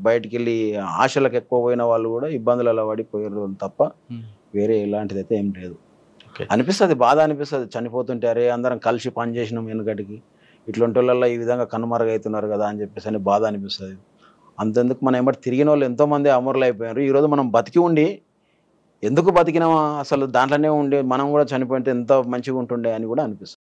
బయటికి వెళ్ళి ఆశలకు ఎక్కువ పోయిన వాళ్ళు కూడా ఇబ్బందులలో పడిపోయారు తప్ప వేరే ఎలాంటిది అయితే ఏం లేదు. అనిపిస్తుంది, బాధ అనిపిస్తుంది. చనిపోతుంటే అరే అందరం కలిసి పని చేసినాం వెనుకటికి, ఇట్లాంటి వాళ్ళల్లో ఈ విధంగా కనుమరుగవుతున్నారు కదా అని చెప్పేసి అని బాధ అనిపిస్తుంది. అంతెందుకు మనం ఏమంటే తిరిగిన వాళ్ళు ఎంతోమంది అమరులు అయిపోయారు. ఈరోజు మనం బతికి ఉండి ఎందుకు బతికినామా, అసలు దాంట్లోనే ఉండి మనం కూడా చనిపోతే ఎంత మంచిగా ఉంటుండే అని కూడా అనిపిస్తుంది.